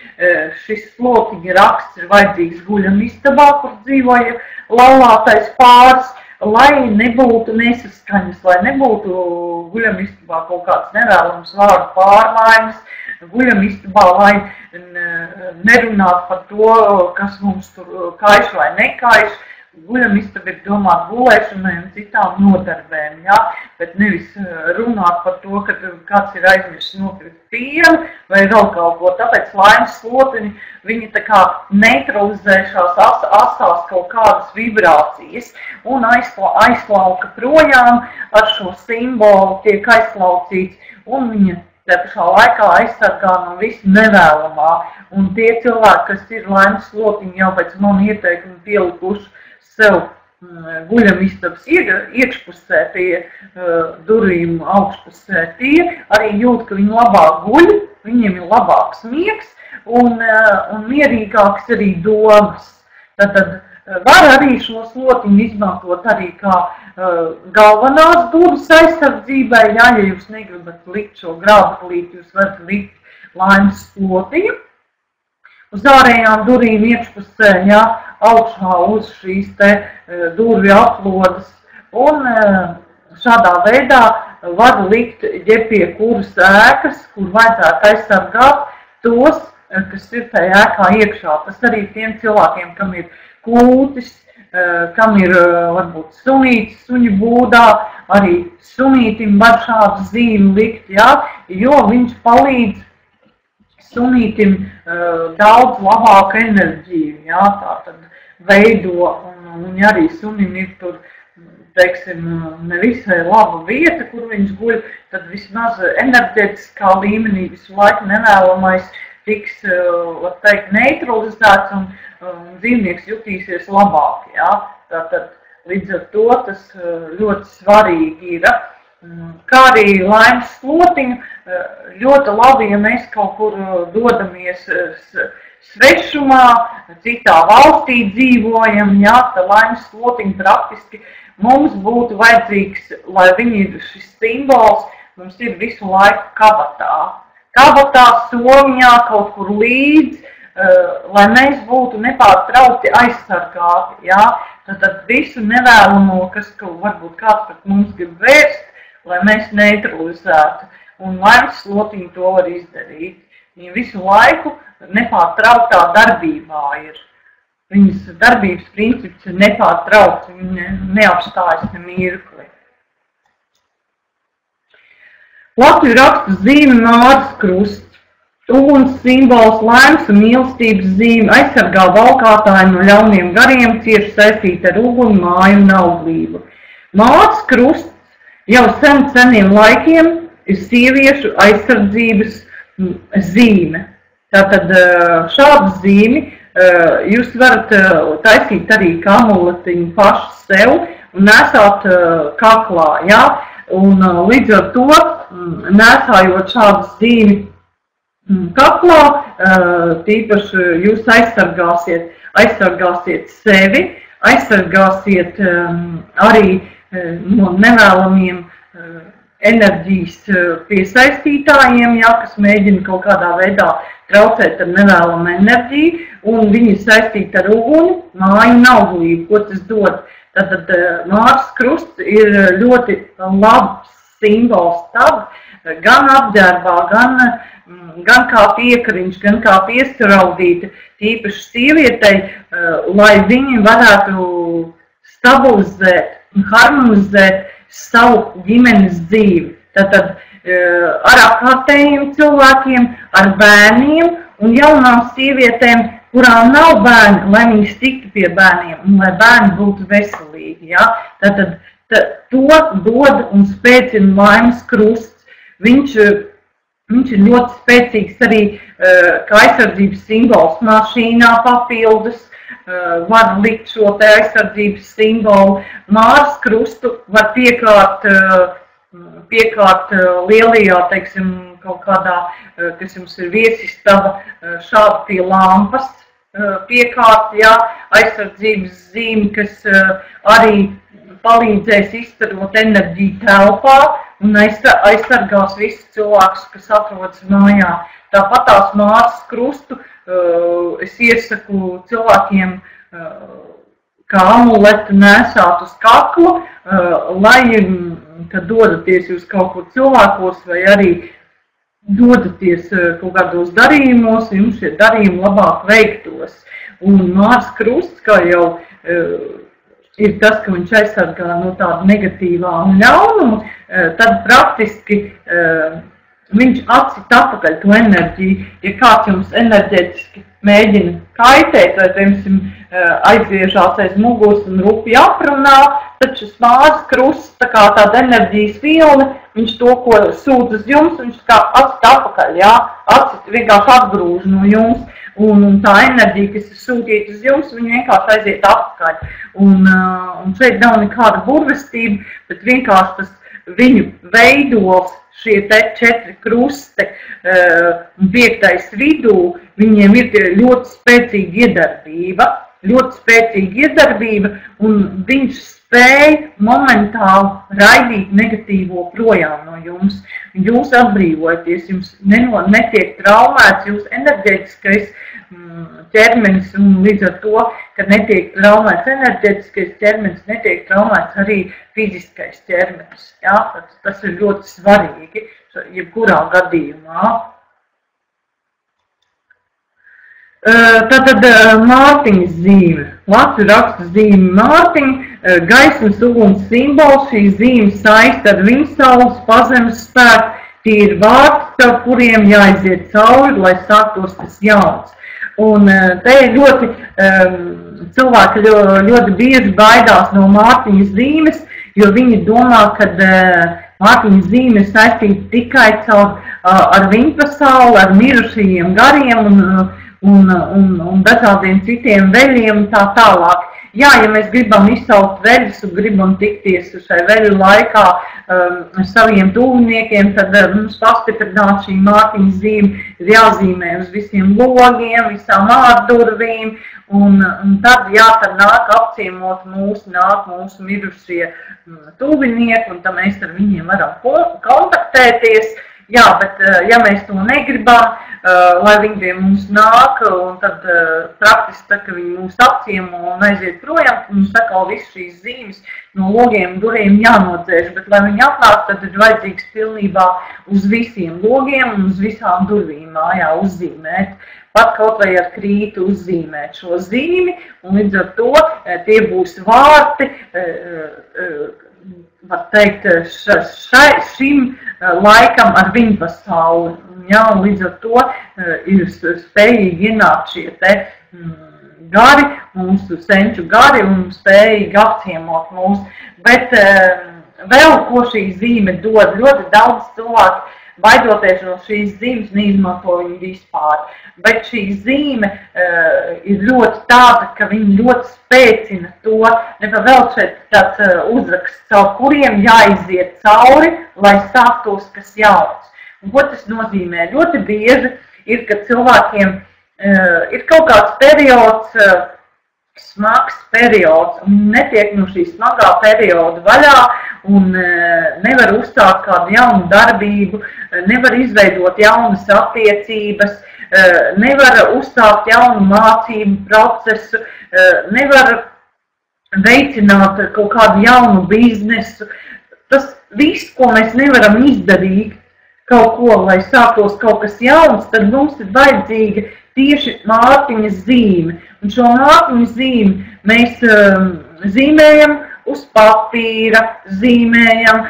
šis slotiņa raksts ir vajadzīgs guļam istabā, kur dzīvoja laulātais pāris, lai nebūtu nesaskaņas, lai nebūtu guļam istabā kaut kāds nevēlams vārdu pārmaiņas, guļam istabā, lai nerunāt par to, kas mums tur kaiš vai nekaiš. Guļam istaba ir domāt gulēšanai un citām nodarbēm, jā, bet nevis runāt par to, ka kāds ir aizmirsis nopirkt pienu vai vēl kaut ko. Tāpēc laimes slotiņi, viņi tā kā neutralizē šās asās kaut kādas vibrācijas un aizslauka projām ar šo simbolu, tiek aizslaucīts un viņa tā pašā laikā aizsargā no visu nevēlamā. Un tie cilvēki, kas ir laimes slotiņi jau pēc manu ieteikumu pielikuši sev guļamistabas iekšpusē pie durvīm augšpusē, tie arī jūt, ka viņi labāk guļ, viņiem ir labāks miegs un mierīgāks arī domas. Tātad var arī šo slotiņu izmantot arī kā galvenās durvis aizsardzībai, ja jūs negribat likt šo grāmatulīti, jūs varat likt laimes slotiņu uz ārējām durvīm iekšpusē, ja, augšā uz šīs te durvju aplodes, un šādā veidā var likt jebpie kuras ēkas, kur vajadzētu aizsargāt tos, kas ir tajā ēkā iekšā. Tas arī tiem cilvēkiem, kam ir kūtis, kam ir varbūt sunītis suņu būdā, arī sunītim var šādu zīmi likt, ja, jo viņš palīdz sunītim daudz labāku enerģiju, jā, tātad veido, un arī sunim ir tur, teiksim, nevisai laba vieta, kur viņš guļ, tad vismaz enerģētiskā līmenī visu laiku nevēlamais tiks, var teikt, neutralizēts un dzīvnieks jutīsies labāk, jā, tātad līdz ar to tas ļoti svarīgi ir. Kā arī laimes slotiņu, ļoti labi, ja mēs kaut kur dodamies svešumā, citā valstī dzīvojam, jā, tā laimes slotiņa praktiski mums būtu vajadzīgs, lai viņi ir šis simbols, mums ir visu laiku kabatā. Kabatā, somiņā, kaut kur līdz, lai mēs būtu nepārtraukti aizsargāti, jā, tad visu nevēlamo, kas varbūt kāds pret mums grib vērst, lai mēs neutralizētu, un laimes slotiņi to var izdarīt. Viņi visu laiku nepārtrauktā darbībā ir. Viņas darbības princips ir nepārtraukts, viņi neapstājas ne mirkli. Latviju rakstu zīme Māras krusts, uguns simbols, laimes un mīlestības zīme, aizsargā valkātāju no ļauniem gariem, cieši saistīta ar uguni, māju un auglību. Māras krusts jau seniem laikiem ir sieviešu aizsardzības zīme. Tātad šādu zīmi jūs varat taisīt arī kā amuletiņu paši sev un nesāt kaklā, ja? Un līdz ar to, nesājot šādas zīmi kaklā, tīpaši jūs aizsargāsiet sevi, aizsargāsiet arī no nevēlamiem enerģijas piesaistītājiem, ja, kas mēģina kaut kādā veidā traucēt ar nevēlamu enerģiju, un viņi ir saistīti ar uguni, māju un auglību, ko tas dod. Tātad Māras krusts ir ļoti labs simbols tad, gan apģērbā, gan kā piekariņš, gan kā pieskaraudīta, tīpaši sievietei, lai viņi varētu stabilizēt un harmonizēt savu ģimenes dzīvi. Tātad ar apkārtējiem cilvēkiem, ar bērniem un jaunām sievietēm, kurām nav bērni, lai viņas tiktu pie bērniem un lai bērni būtu veselīgi. Ja? Tātad to dod un spēcina laimes krusts. Viņš ir ļoti spēcīgs arī kā aizsardzības simbols mašīnā papildus. Var likt šo te aizsardzības simbolu. Māras krustu var piekārt lielajā, teiksim, kaut kādā, kas jums ir viesistaba, šādi pie lampas piekārt, jā, aizsardzības zīme, kas arī palīdzēs izstarot enerģiju telpā un aizsargās visus cilvēkus, kas atrodas mājā. Tāpat tās Māras krustu es iesaku cilvēkiem kā amuletu nesāt uz kakla, lai, kad dodaties jūs kaut kur cilvēkos vai arī dodaties kaut kādos darījumos, jums šie darījumi labāk veiktos. Un Māras krusts, kā jau ir tas, ka viņš aizsargā no tāda negatīvā un ļaunuma, tad praktiski viņš atsit atpakaļ to enerģiju. Ja kāds jums enerģētiski mēģina kaitēt, vai, piemēram, aizgriežās aiz muguras un rupji aprunā, tad šis Māras krusts, tā kā tāda enerģijas vilne, viņš to, ko sūdz uz jums, viņš kā atsit atpakaļ, jā, atsit vienkārši atgrūž no jums, un tā enerģija, kas ir sūtīta uz jums, viņa vienkārši aiziet atpakaļ. Un šeit nav nekāda burvestība, bet vienkārši tas viņu veidos, šie te 4 krusti un 5. vidū, viņiem ir ļoti spēcīga iedarbība, un viņš spēj momentāli raidīt negatīvo projām no jums. Jūs atbrīvojaties, jums netiek traumēts, jūs enerģētiskais ķermenis, un līdz ar to, kad netiek traumēts enerģētiskais ķermenis, netiek traumēts arī fiziskais ķermenis. Ja? Tas ir ļoti svarīgi, jebkurā gadījumā. Tātad Mārtiņas zīme, latviešu raksta zīme Mārtiņa, gaismas uguns simbols, šī zīme saista ar viņsaules, pazemes spēku, tie ir vārti, caur kuriem jāiziet cauri, lai sāktos tas jauns. Un te ir ļoti, cilvēki ļoti bieži baidās no Mārtiņas zīmes, jo viņi domā, ka Mārtiņas zīme ir saistīta tikai ar viņpasauli, ar mirušajiem gariem un dažādiem citiem veļiem tā tālāk. Jā, ja mēs gribam izsaukt veļus un gribam tikties šai veļu laikā ar saviem tuviniekiem, tad mums pastiprināt šī Mārtiņas zīme ir jāzīmē uz visiem logiem, visām ārdurvīm, un tad, jā, tad nāk apciemot mūsu mirušie tuvinieki, un tad mēs ar viņiem varam kontaktēties. Jā, bet ja mēs to negribam, lai viņi pie mums nāk, un tad praktiski, tā, ka viņi mūs apciemo un aiziet projām, mums atkal viss šīs zīmes no logiem un durvīm jānodzēš, bet lai viņi atnāk, tad ir vajadzīgs pilnībā uz visiem logiem un uz visām durvīm mājā uzzīmēt. Pat kaut vai ar krītu uzzīmēt šo zīmi, un līdz ar to tie būs vārti, var teikt, šim laikam ar viņpasauli. Ja, un līdz ar to ir spējīgi ienākt šie te gari, mūsu senču gari, un spējīgi apciemot mūs. Bet vēl ko šī zīme dod, ļoti daudz cilvēku baidoties no šīs zīmes, neizmanto viņu vispār. Bet šī zīme ir ļoti tāda, ka viņa ļoti spēcina to, nepavēl šeit tāds uzraksts, caur kuriem jāiziet cauri, lai sāktos kas jauns. Un ko tas nozīmē? Ļoti bieži ir, ka cilvēkiem ir kaut kāds periods, smags periods, un netiek no šī smagā perioda vaļā, un nevar uzstākt kādu jaunu darbību, nevar izveidot jaunas attiecības, nevar uzstākt jaunu mācību procesu, nevar veicināt kaut kādu jaunu biznesu. Tas viss, ko mēs nevaram izdarīt, kaut ko, lai sāktos kaut kas jauns, tad mums ir vajadzīga tieši mārciņa zīme. Un šo mārciņa zīmi mēs zīmējam uz papīra, zīmējam,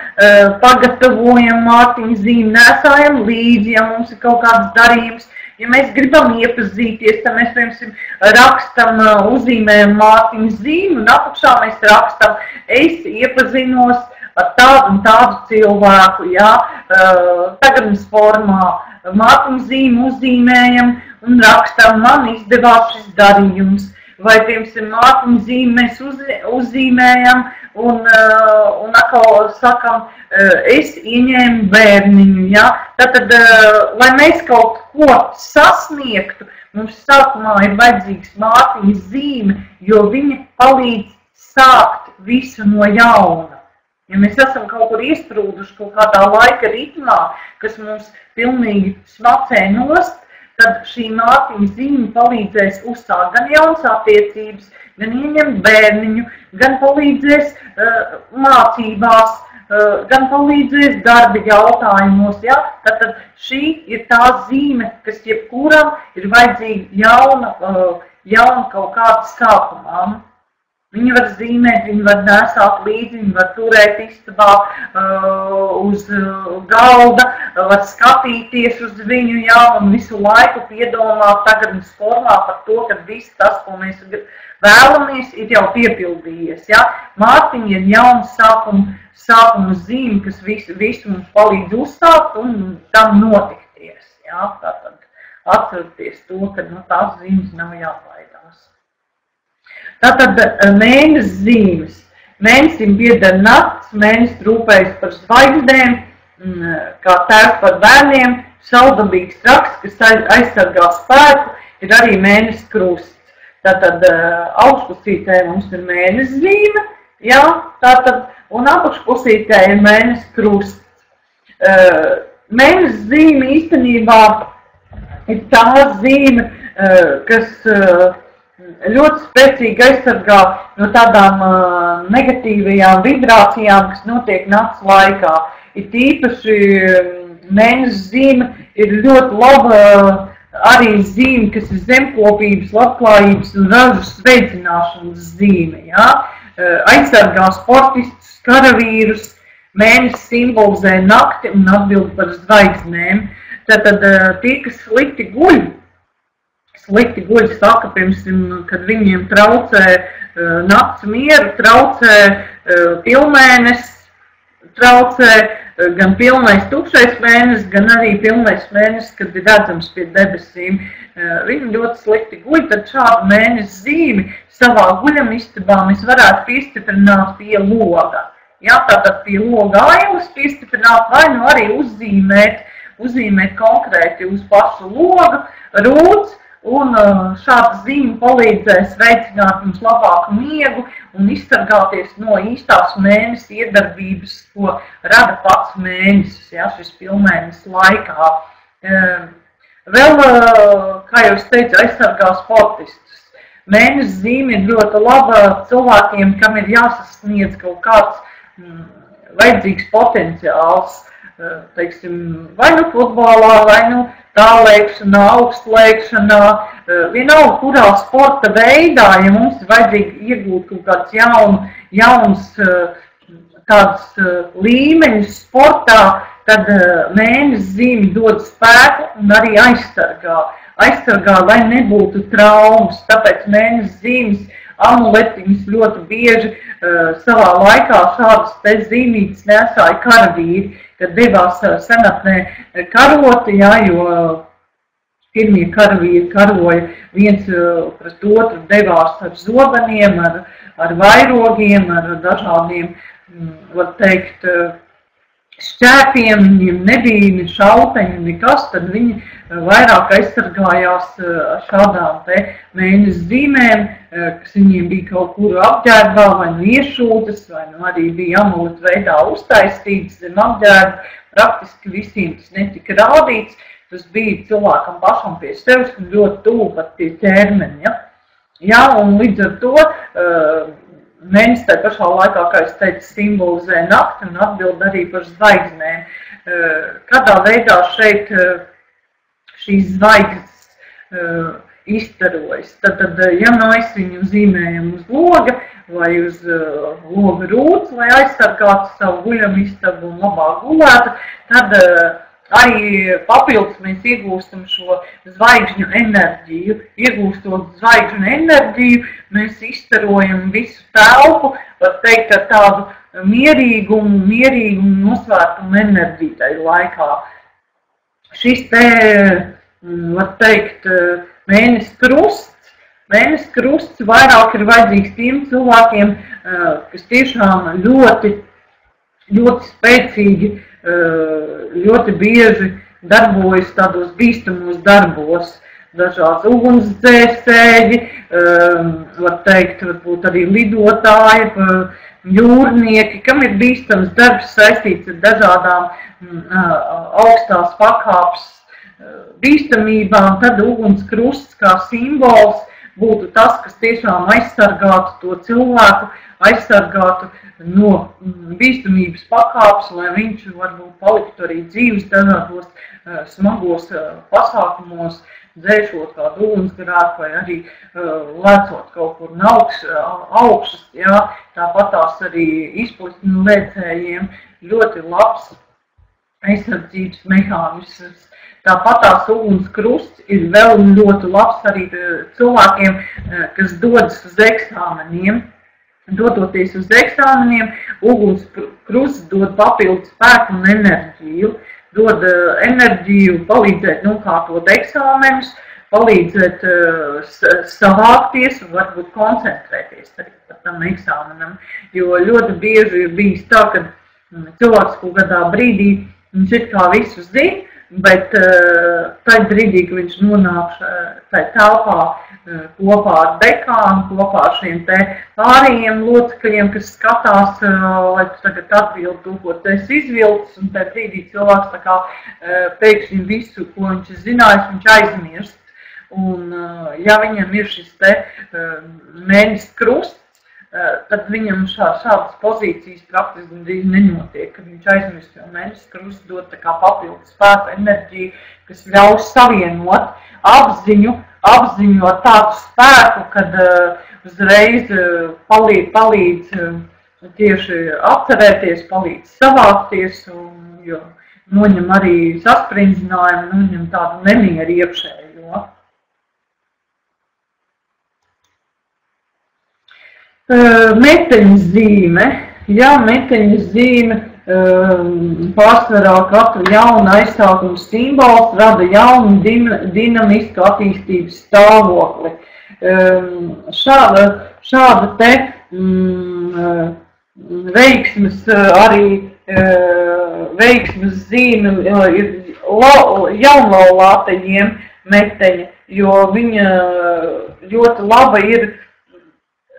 pagatavojam mārciņa zīmi, nesājam līdzi, ja mums ir kaut kāds darījums. Ja mēs gribam iepazīties, tad mēs, piemēram, rakstam, uzzīmējam mārciņa zīmi, un apakšā mēs rakstam, es iepazinos ar tādu un tādu cilvēku, jā, tagadnes formā, mārciņa zīmi uzzīmējam un rakstam, man izdevās šis darījums. Vai, piemēram, mārciņa zīmi mēs uzzīmējam un atkal sakam, es ieņēmu bērniņu, jā. Tātad, lai mēs kaut ko sasniegtu, mums sākumā ir vajadzīgs mārciņa zīme, jo viņa palīdz sākt visu no jauna. Ja mēs esam kaut kur iesprūduši kaut kādā laika ritmā, kas mums pilnīgi smacē nost, tad šī mārciņa zīme palīdzēs uzsākt gan jaunas attiecības, gan ieņemt bērniņu, gan palīdzēs mācībās, gan palīdzēs darba jautājumos. Ja? Tātad šī ir tā zīme, kas jebkuram ir vajadzīga jauna kaut kāda sākumā. Viņi var zīmēt, viņi var nesāt līdzi, viņi var turēt istabā uz galda, var skatīties uz viņu, jā, un visu laiku piedomāt tagadnes formā par to, ka viss tas, ko mēs vēlamies, ir jau piepildījies. Ja? Mārciņa ir jauna sākuma zīme, kas visu mums palīdz uzsākt un tam notikties. Ja? Tātad atcerieties to, ka no tās zīmes nav jābaidās. Tātad mēnesis zīmes. Mēnesim pieder nakts, mēnesis rūpējas par zvaigznēm, kā tēvs par bērniem, saudabīgs raksts, kas aizsargā spēku, ir arī mēnesis krusts. Tātad augšpusītē mums ir mēnesis zīme, jā, tātad, un apakšpusītē ir mēnesis krusts. Mēnesis zīme īstenībā ir tā zīme, kas ļoti spēcīgi aizsargā no tādām negatīvajām vibrācijām, kas notiek nakts laikā. Ir tīpaši mēnesis zīme ir ļoti laba arī zīme, kas ir zemkopības, labklājības un ražas veicināšanas zīme. Ja? Aizsargā sportistus, karavīrus, mēnesis simbolizē nakti un atbild par zvaigznēm. Tātad tie, kas slikti guļ, saka, piemēram, kad viņiem traucē nakts mieru, traucē pilnmēnesis, traucē gan pilnais tukšais mēnesis, gan arī pilnais mēnesis, kad ir redzams pie debesīm. Viņi ļoti slikti guļ, tad šādu mēnesi zīmi savā guļamistabā mēs varētu piestiprināt pie loga. Jā, tātad pie loga ailes piestiprināt vai nu arī uzzīmēt konkrēti uz pašu loga, rūts, un šāda zīme palīdzēs veicināt jums labāku miegu un izsargāties no īstās mēnesis iedarbības, ko rada pats mēnesis, ja, šis pilnmēnesis laikā. Vēl, kā jau es teicu, aizsargā sportistus. Mēnesis zīme ir ļoti laba cilvēkiem, kam ir jāsasniedz kaut kāds vajadzīgs potenciāls, teiksim, vai nu futbolā, vai nu tālēkšanā, augstlēkšanā, vienalga kurā sporta veidā, ja mums ir vajadzīgi iegūt kaut kāds jauns tāds līmeņus sportā, tad mēnesis zīme dod spēku un arī aizsargā, lai nebūtu traumas. Tāpēc mēnesis zīmes amuletiņus ļoti bieži savā laikā šādas te zīmītes nesāja karavīri. kad devās senatnē karoti, jā, jo pirmie karavīri karoja viens pret otru, devās ar zobeniem, ar vairogiem, ar dažādiem, var teikt, šķēpiem, viņiem nebija ne šauteņi, nekas, tad viņi vairāk aizsargājās ar šādām te mēnesi zīmēm, kas viņiem bija kaut kur apģērbā, vai nu iešūtas, vai nu arī bija amuletu veidā uztaistīts zem apģērba. Praktiski visiem tas netika rādīts, tas bija cilvēkam pašam pie sevis un ļoti tuvu pat pie ķermeņa. Jā, un līdz ar to mēnesis tajā pašā laikā, kā es teicu, simbolizē nakti un atbild arī par zvaigznēm. Kādā veidā šeit šīs zvaigznes izstarojas. Tad, ja mēs viņu zīmējam uz loga vai uz loga rūts, lai aizsargātu savu guļamistabu un labāk gulētu, tad arī papildus mēs iegūstam šo zvaigžņu enerģiju. Iegūstot zvaigžņu enerģiju, mēs izstarojam visu telpu, var teikt, ar tādu mierīgumu nosvērtumu enerģiju tajā laikā. Šis te, var teikt, mēnesis krusts vairāk ir vajadzīgs tiem cilvēkiem, kas tiešām ļoti spēcīgi, ļoti bieži darbojas tādos bīstamos darbos. Dažāds ugunsdzēsēji, var teikt, varbūt arī lidotāji, jūrnieki, kam ir bīstams darbs saistīts ar dažādām augstās pakāpes bīstamībām, tad ugunskrusts kā simbols būtu tas, kas tiešām aizsargātu to cilvēku, aizsargātu no bīstamības pakāpes, lai viņš varbūt paliktu arī dzīves dažādos smagos pasākumos, dzēšot kādu ugunsgrēku vai arī lecot kaut kur no augšas, jā, tāpat tās arī izplatņu lēcējiem ļoti labs aizsardzības mehānisms. Tāpat tās ugunskrusts ir vēl ļoti labs arī cilvēkiem, kas dodas uz eksāmeniem. Dodoties uz eksāmeniem, ugunskrusts dod papildus spēku un enerģiju. Dod enerģiju palīdzēt nokārtot eksāmenus, palīdzēt savākties un varbūt koncentrēties arī par tam eksāmenam. Jo ļoti bieži ir bijis tā, ka cilvēks kaut kādā brīdī viņš it kā visu zina, bet tajā brīdī, kad viņš nonāk tajā telpā kopā ar dekānu, kopā ar šiem te pārējiem locekļiem, kas skatās, lai tu tagad atbildi to, ko tu esi izvilcis, un tajā brīdī cilvēks tā kā pēkšņi visu, ko viņš ir zinājis, viņš aizmirst. Un ja viņam ir šis te mēnesis krusts, tad viņam šādas pozīcijas praktiski gandrīz nenotiek, kad viņš aizmirst, jo mēnesis krusts dod tā kā papildus spēku enerģiju, kas ļauj savienot apziņu ar tādu spēku, kad uzreiz palīdz tieši atcerēties, palīdz savākties, un jo noņem arī sasprindzinājumu, noņem tādu nemieru iekšējo. Meteņu zīme. Jā, meteņu zīme pārsvarā katru jaunu aizsākumu simbols rada jaunu dinamisku attīstības stāvokli. Šāda te veiksmes zīme ir jaunlaulātajiem meteņa, jo viņa ļoti laba ir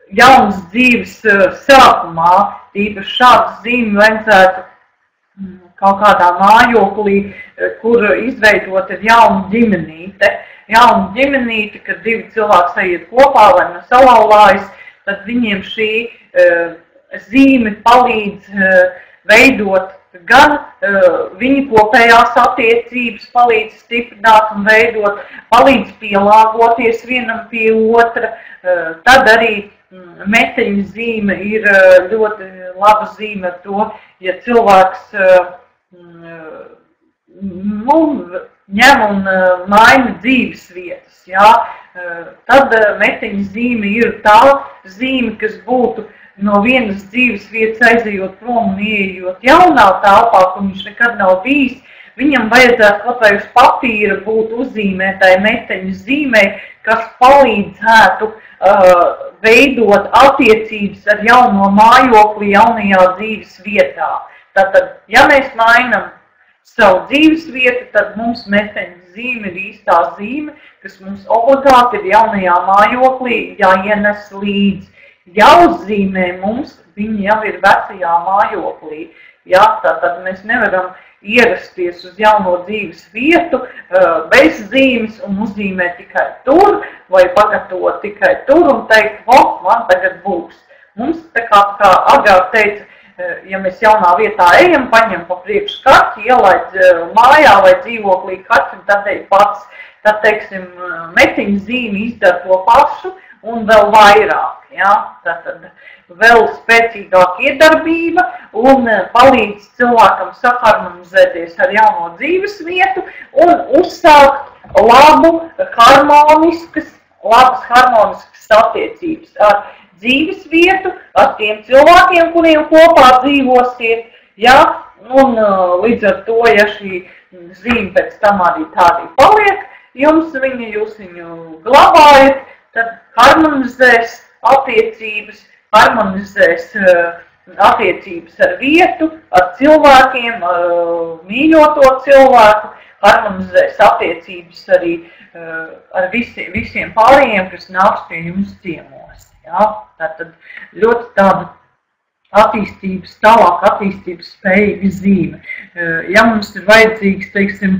jaunas dzīves sākumā, īpaši šādas zīmes vajadzētu kaut kādā mājoklī, kur izveidot ir jauna ģimenīte. Jauna ģimenīte, kad divi cilvēki sajiet kopā vai no salaulājas, tad viņiem šī zīme palīdz veidot gan viņu kopējās attiecības, palīdz stiprināt un veidot, palīdz pielāgoties vienam pie otra, tad arī meteņu zīme ir ļoti laba zīme ar to, ja cilvēks ņem un maina dzīves vietas, jā, tad meteņu zīme ir tā zīme, kas būtu no vienas dzīves vietas aizejot prom un ieejot jaunā telpā, kur viņš nekad nav bijis, viņam vajadzētu kaut vai uz papīra būt uzzīmētai meteņu zīmei, kas palīdzētu veidot attiecības ar jauno mājokli jaunajā dzīves vietā. Tātad, ja mēs mainam savu dzīves vietu, tad mums meteņu zīme ir īstā zīme, kas mums obligāti ir jaunajā mājoklī jāienes līdzi. Jāuzzīmē mums, viņi jau ir vecajā mājoklī. Ja, tātad mēs nevaram ierasties uz jauno dzīves vietu bez zīmes un uzzīmēt tikai tur, vai pagatavot tikai tur un teikt, man tagad būs. Mums, tā kā agrāk teica, ja mēs jaunā vietā ejam, paņem pa priekšu kaķi, ielaid mājā vai dzīvoklī kaķi, tad teiksim, metiņu zīme izdara to pašu un vēl vairāk. Ja? Tātad vēl spēcīgāka iedarbība un palīdz cilvēkam saharmonizēties ar jauno dzīves vietu un uzsākt labas harmoniskas attiecības ar dzīves vietu, ar tiem cilvēkiem, kuriem kopā dzīvosiet, ja, un līdz ar to, ja šī zīme pēc tam arī tādi paliek, jūs viņu glabājat, tad harmonizēs attiecības, harmonizēs attiecības ar vietu, ar cilvēkiem, mīļoto cilvēku, harmonizēs attiecības arī ar visiem pārējiem, kas nāks pie jums ciemos. Ja? Tātad ļoti tāda tālāk attīstības spējīga zīme. Ja mums ir vajadzīgs, teiksim,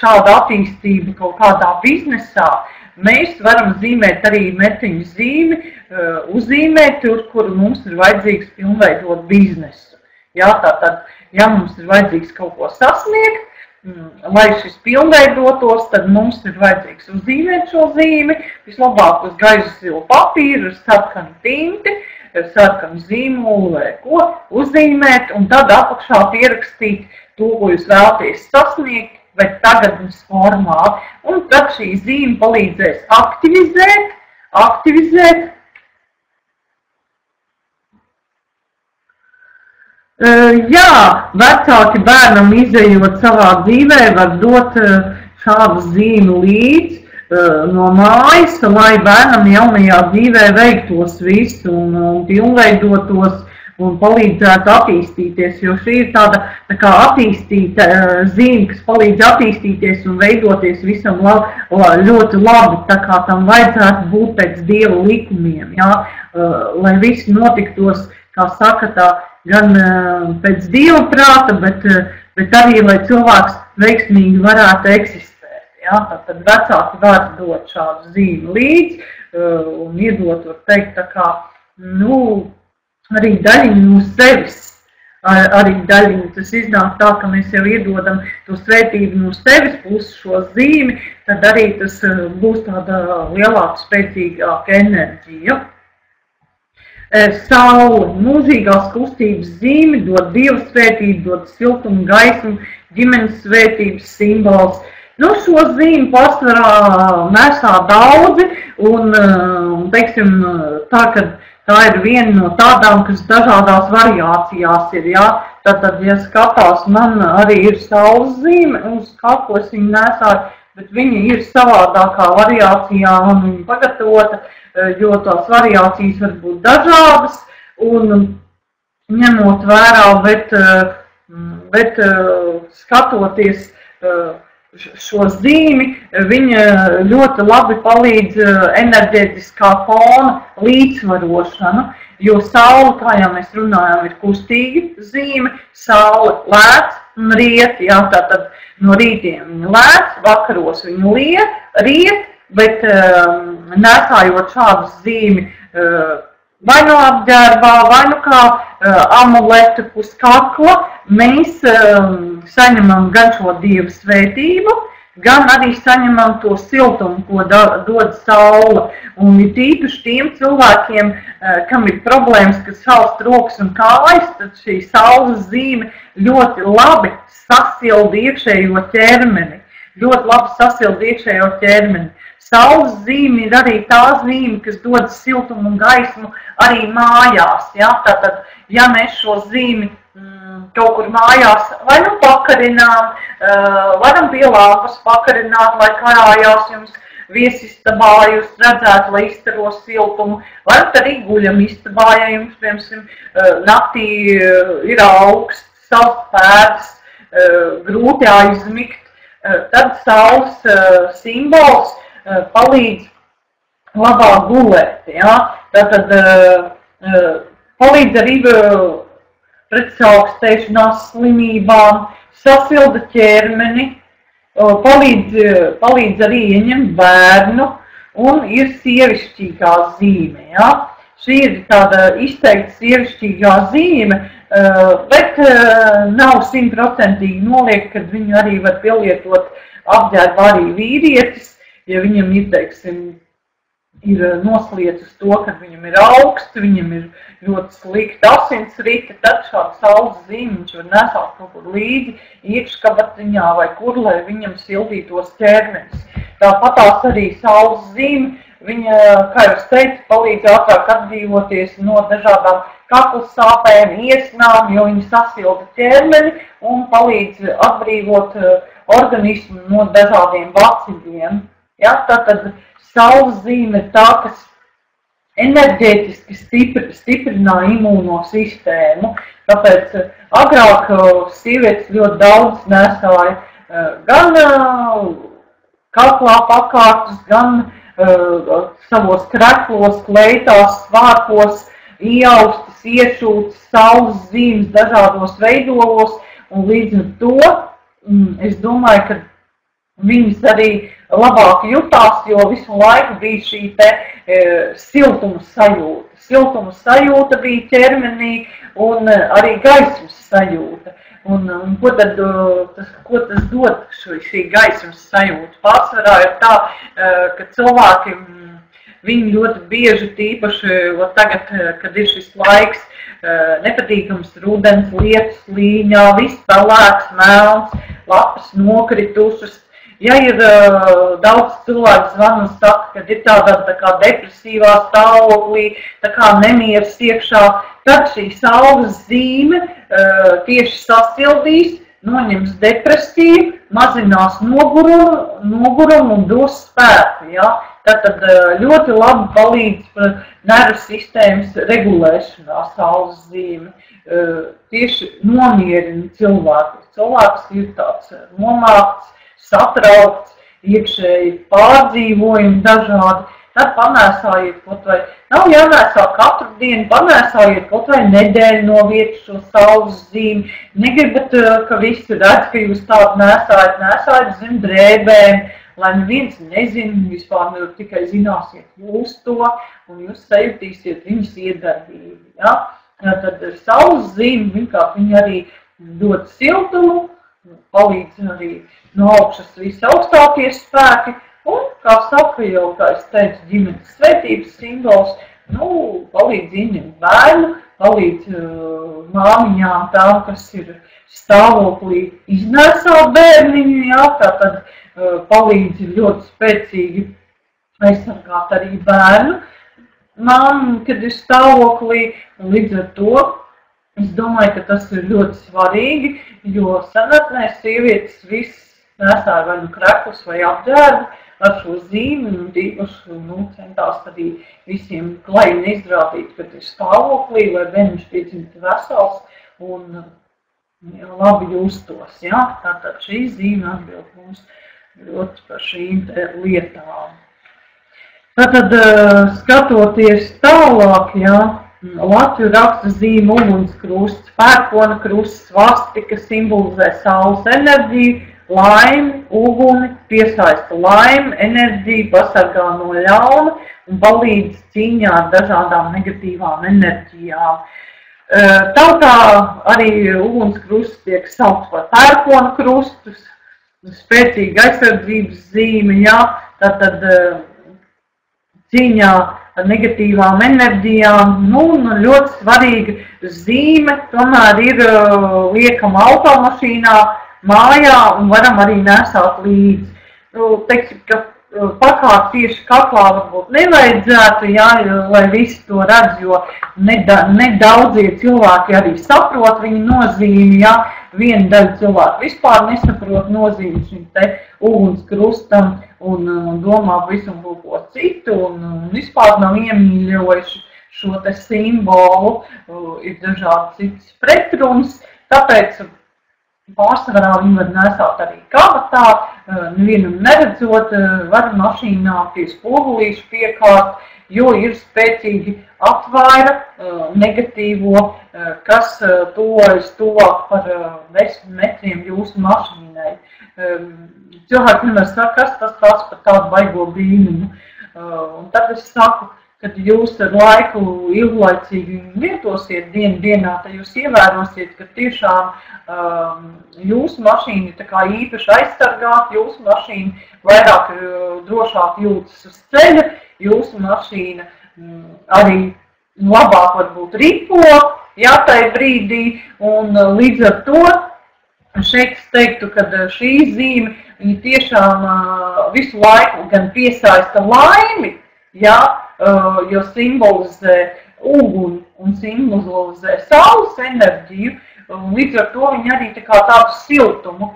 šāda attīstība kaut kādā biznesā, mēs varam zīmēt arī metiņu zīmi, uzzīmēt tur, kur mums ir vajadzīgs pilnveidot biznesu. Ja? Tātad, ja mums ir vajadzīgs kaut ko sasniegt, lai šis pilnveidotos, tad mums ir vajadzīgs uzzīmēt šo zīmi, vislabāk uz gaižu zilu papīru, ar sarkanu tinti, sarkanu zīmolu vai ko, uzzīmēt un tad apakšā pierakstīt to, ko jūs vēlaties sasniegt, bet tagadnes formā. Un tad šī zīme palīdzēs aktivizēt. Jā, vecāki bērnam izejot savā dzīvē var dot šādu zīmi līdzi no mājas, lai bērnam jaunajā dzīvē veiktos visu un pilnveidotos un palīdzētu attīstīties, jo šī ir tāda tā kā attīstīta zīme, kas palīdz attīstīties un veidoties visam ļoti labi, tā kā tam vajadzētu būt pēc Dieva likumiem, ja? Lai visi notiktos, kā saka, tā gan pēc Dieva prāta, bet arī, lai cilvēks veiksmīgi varētu eksistēt. Ja? Tad vecāki var dot šādu zīmi līdzi un iedot, var teikt, tā kā, arī daļiņu no sevis, arī daļiņu. Tas iznāk tā, ka mēs jau iedodam to svētību no sevis plus šo zīmi, tad arī tas būs tāda lielāka, spēcīgāka enerģija. Saule, mūžīgās kustības zīme, dod Dieva svētību, dod siltumu, gaismu, ģimenes svētības simbols. Šo zīmi pārsvarā nesā daudzi un, teiksim, tā ir viena no tādām, kas dažādās variācijās ir, ja? Tātad, ja skatās, man arī ir saules zīme, uz kakla es viņu nesāju, bet viņa ir savādākā variācijā un viņa pagatavota, jo tās variācijas var būt dažādas un ņemot vērā, bet skatoties šo zīmi, viņa ļoti labi palīdz enerģētiskā fona līdzsvarošanu, jo saule, kā jau mēs runājām, ir kustīga zīme, saule lēc un riet, jā, tātad no rītiem viņa lēc, vakaros viņa riet, bet nesājot šādu zīmi vai no apģērbā, vai nu kā amuletu uz kakla, mēs saņemam gan šo Dieva svētību, gan arī saņemam to siltumu, ko dod saule. Un ir tīpaši tiem cilvēkiem, kam ir problēmas, kas salst rokas un kājas, tad šī saules zīme ļoti labi sasilda iekšējo ķermeni. ļoti labi sasilda iekšējo ķermeni. Saules zīme ir arī tā zīme, kas dod siltumu un gaismu arī mājās. Ja? Tātad, ja mēs šo zīmi kaut kur mājās vai nu pakarinām, varam pie lampas pakarināt, lai karājās jums viesistabā, jūs redzētu, lai izstaro siltumu, vai arī guļam istabā, ja jums, piemēram, naktī ir augsts, saules pēdas, grūti aizmigt, tad saules simbols palīdz labāk gulēt. Ja? Tātad palīdz arī pret saaugstēšanās slimībām, sasilda ķermeni, palīdz arī ieņemt bērnu un ir sievišķīgā zīme. Ja? Šī ir tāda izteikta sievišķīgā zīme, bet nav 100% noliekta, kad viņu arī var pielietot apģērbu arī vīrietis, ja viņam ir, teiksim, ir nosliecis to, ka viņam ir augsts, viņam ir ļoti slikta asinsrite, tad šādu saules zīmi viņš var nesāt kaut kur līdzi iekškabatiņā vai kur, lai viņam sildītos ķermenis. Tāpatās arī saules zīme, viņa, kā jau teicu, palīdz ātrāk atbrīvoties no dažādām kakla sāpēm, iesnām, jo viņa sasilda ķermeni un palīdz atbrīvot organismu no dažādiem baciļiem. Ja, tātad saules zīme ir tā, kas enerģētiski stiprināja imūno sistēmu, tāpēc agrāk sievietes ļoti daudz nesāja gan kaklā pakārtus, gan savos kreklos, kleitās, svārkos, ieaustas, iešūtas, saules zīmes dažādos veidolos, un līdz ar to es domāju, ka viņas arī labāk jutās, jo visu laiku bija šī te siltuma sajūta. Siltuma sajūta bija ķermenī un arī gaismas sajūta. Un ko tas dod šī gaismas sajūta? Pārsvarā ir tā, ka cilvēki, viņi ļoti bieži tīpaši, tagad, kad ir šis laiks, nepatīkams rudens, lietus līņā, viss pelēks, melns, lapas nokritušas. Ja ir daudz cilvēku zvan un saka, ka ir tādā tā kā depresīvā stāvoklī, tā kā nemieris iekšā, tad šī saules zīme tieši sasildīs, noņems depresiju, mazinās nogurumu un dos spēku. Ja? Tātad ļoti labi palīdz nervu sistēmas regulēšanā saules zīme. Tieši nomierina cilvēkus. Cilvēks ir tāds nomākts, satraukts, iekšēji pārdzīvojumi dažādi, tad panēsājiet kaut vai, nav jānēsā katru dienu, panēsājiet kaut vai nedēļu no vietas šo saules zīmi, negribat, ka visi redz, ka jūs tādu nēsājat zem drēbēm, lai neviens nezina, vispār tikai zināsiet jūs to, un jūs sajutīsiet viņas iedarbību. Ja? Tad saules zīme, viņa arī dod siltumu, palīdz arī no augšas visaugstākie spēki, un, kā saka jau, kā es teicu, ģimenes svētības simbols, palīdz ieņemt bērnu, palīdz māmiņām tām, kas ir stāvoklī iznēsāt bērniņu, jā, tātad palīdz ļoti spēcīgi aizsargāt arī bērnu. Māmi, kad ir stāvoklī, līdz ar to, es domāju, ka tas ir ļoti svarīgi, jo senatnē sievietes viss nesāja vai nu kreklus vai apģērbu ar šo zīmi, un tīpaši centās arī visiem klajiem izrādīt, kad ir stāvoklī, lai bērniņš piedzimtu vesels un labi justos. Ja? Tātad šī zīme atbild mums ļoti par šīm lietām. Tātad, skatoties tālāk, ja, Latviju raksta zīme ugunskrusts, pērkona krusts, svastika simbolizē saules enerģiju, laimi, uguni, piesaista laimi, enerģiju, pasargā no ļauna un palīdz cīņā ar dažādām negatīvām enerģijām. Tautā arī ugunskrusts tiek saukts par pērkona krustus, spēcīga aizsardzības zīme, ja, tātad cīņā ar negatīvām enerģijām, ļoti svarīga zīme, tomēr ir liekama automašīnā mājā un varam arī nesāt līdzi. Teiksim, ka pakāt tieši kaklā varbūt nevajadzētu, jā, lai visi to redz, jo nedaudzie cilvēki arī saprot viņa nozīmi, jā. Viena daļa cilvēku vispār nesaprot nozīmi šim te ugunskrustam un domā visam kaut ko citu un vispār nav iemīļojuši šo te simbolu, ir dažādi citas pretrunas, tāpēc pārsvarā viņi var nesāt arī kabatā, nevienam neredzot, var mašīnā pie spogulīšu piekārt, jo ir spēcīgi atvaira negatīvo, kas tuvojas tuvāk par 10 metriem jūsu mašīnai. Cilvēki vienmēr saka, kas tas tāds par tādu baigo brīnumu. Un tad es saku, kad jūs ar laiku ilglaicīgi lietosiet dienā, tad jūs ievērosiet, ka tiešām jūsu mašīna tā kā īpaši aizsargāt, jūsu mašīna vairāk drošāk jūtas uz ceļa, jūsu mašīna arī labāk varbūt ripo, jā, tai brīdī, un līdz ar to šeit es teiktu, ka šī zīme viņa tiešām visu laiku gan piesaista laimi, jā, jo simbolizē uguni un simbolizē saules enerģiju, un līdz ar to viņa arī tā kā tādu siltumu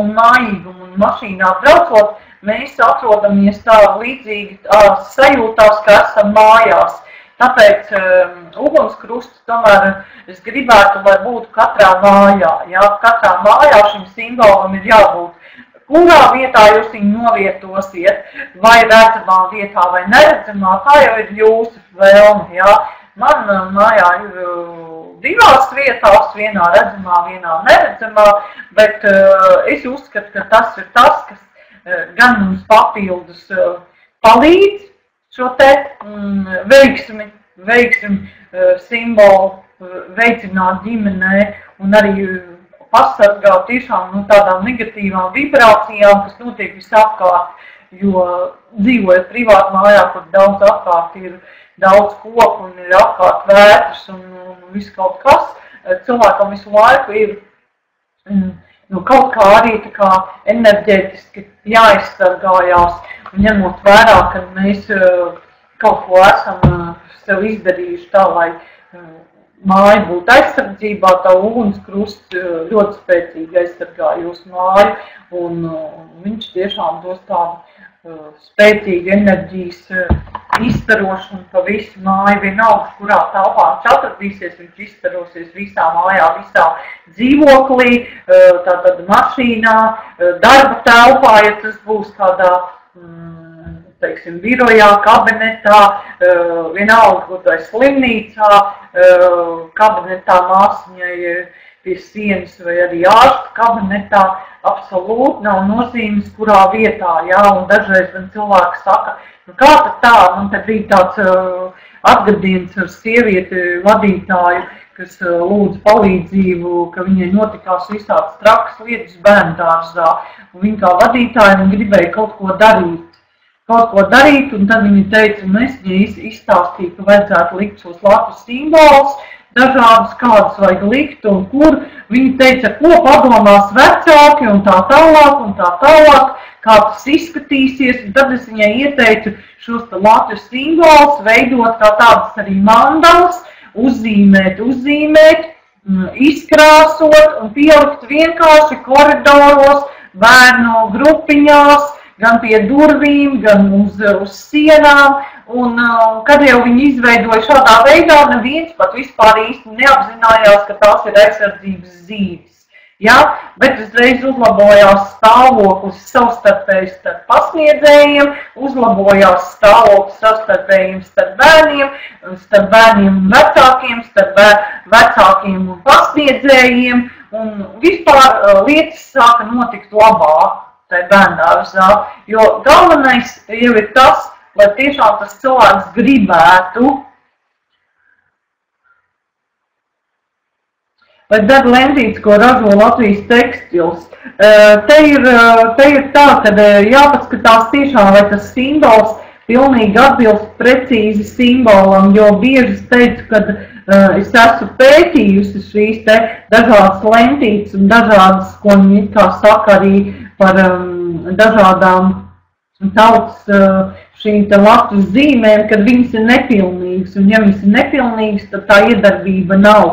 un mājīgumu, un mašīnā braucot, mēs atrodamies tā līdzīgi sajūtās, ka esam mājās. Tāpēc ugunskrusts tomēr es gribētu, lai būtu katrā mājā. Jā, katrā mājā šim simbolam ir jābūt. Kurā vietā jūs viņu novietosiet, vai redzamā vietā, vai neredzamā, tā jau ir jūsu vēlme. Jā. Man mājā ir divās vietās, vienā redzamā, vienā neredzamā, bet es uzskatu, ka tas ir tas, kas gan mums papildus palīdz šo te veiksmi simbolu veicināt ģimenē un arī pasargāt tiešām no tādām negatīvām vibrācijām, kas notiek visapkārt, jo dzīvojot privāti mājā, kur daudz apkārt ir daudz koku un ir apkārt vētras un viss kaut kas, cilvēkam visu laiku ir kaut kā arī tā kā enerģētiski jāizsargājās, ņemot vērā, ka mēs kaut ko esam sev izdarījuši tā, lai māja būtu aizsardzībā, tā ugunskrusts ļoti spēcīgi aizsargā jūsu māju, un viņš tiešām dos tādu spēcīgu enerģijas izstarošanu pa visu māju, vienalga, kurā telpā viņš atradīsies, viņš izstarosies visā mājā, visā dzīvoklī, tātad mašīnā, darba telpā, ja tas būs kādā, teiksim, birojā, kabinetā, vienalga, vai slimnīcā, kabinetā māsiņai pie sienas vai arī ārsta kabinetā, absolūti nav nozīmes, kurā vietā, jā, un dažreiz man cilvēki saka, kā tad tā, man te bija tāds atgadījums ar sievieti vadītāju, kas lūdz palīdzību, ka viņai notikās visādas trakas lietas bērndārzā, un viņa kā vadītāja viņa gribēja kaut ko darīt, un tad viņa teica, un es viņai izstāstīju, ka vajadzētu likt šos lapus simbolus, dažādus kādus vajag likt, un kur viņa teica, ko padomās vecāki, un tā tālāk, kā tas izskatīsies, un tad es viņai ieteicu šos lapus simbolus, veidot kā tādas arī mandalas, uzzīmēt, izkrāsot un pielikt vienkārši koridoros, bērnu grupiņās, gan pie durvīm, gan uz sienām, un kad jau viņi izveidoja šādā veidā, neviens pat vispār īsti neapzinājās, ka tās ir aizsardzības zīmes. Ja? Bet uzreiz uzlabojās stāvoklis savstarpēji starp pasniedzējiem, uzlabojās stāvoklis savstarpējiem starp bērniem un vecākiem, starp vecākiem un pasniedzējiem, un vispār lietas sāka notikt labāk tai bērndārzā, jo galvenais jau ir tas, lai tiešām tas cilvēks gribētu, vai dara lendītes, ko ražo Latvijas tekstils. Te ir tā, ka jāpaskatās tiešām, vai tas simbols pilnīgi atbilst precīzi simbolam, jo bieži es teicu, ka es esmu pētījusi šīs te dažādas lentītes un dažādas, ko viņi kā saka arī par dažādām tautas šīm te latvas zīmēm, kad viņas ir nepilnīgas, un ja viņas ir nepilnīgas, tad tā iedarbība nav.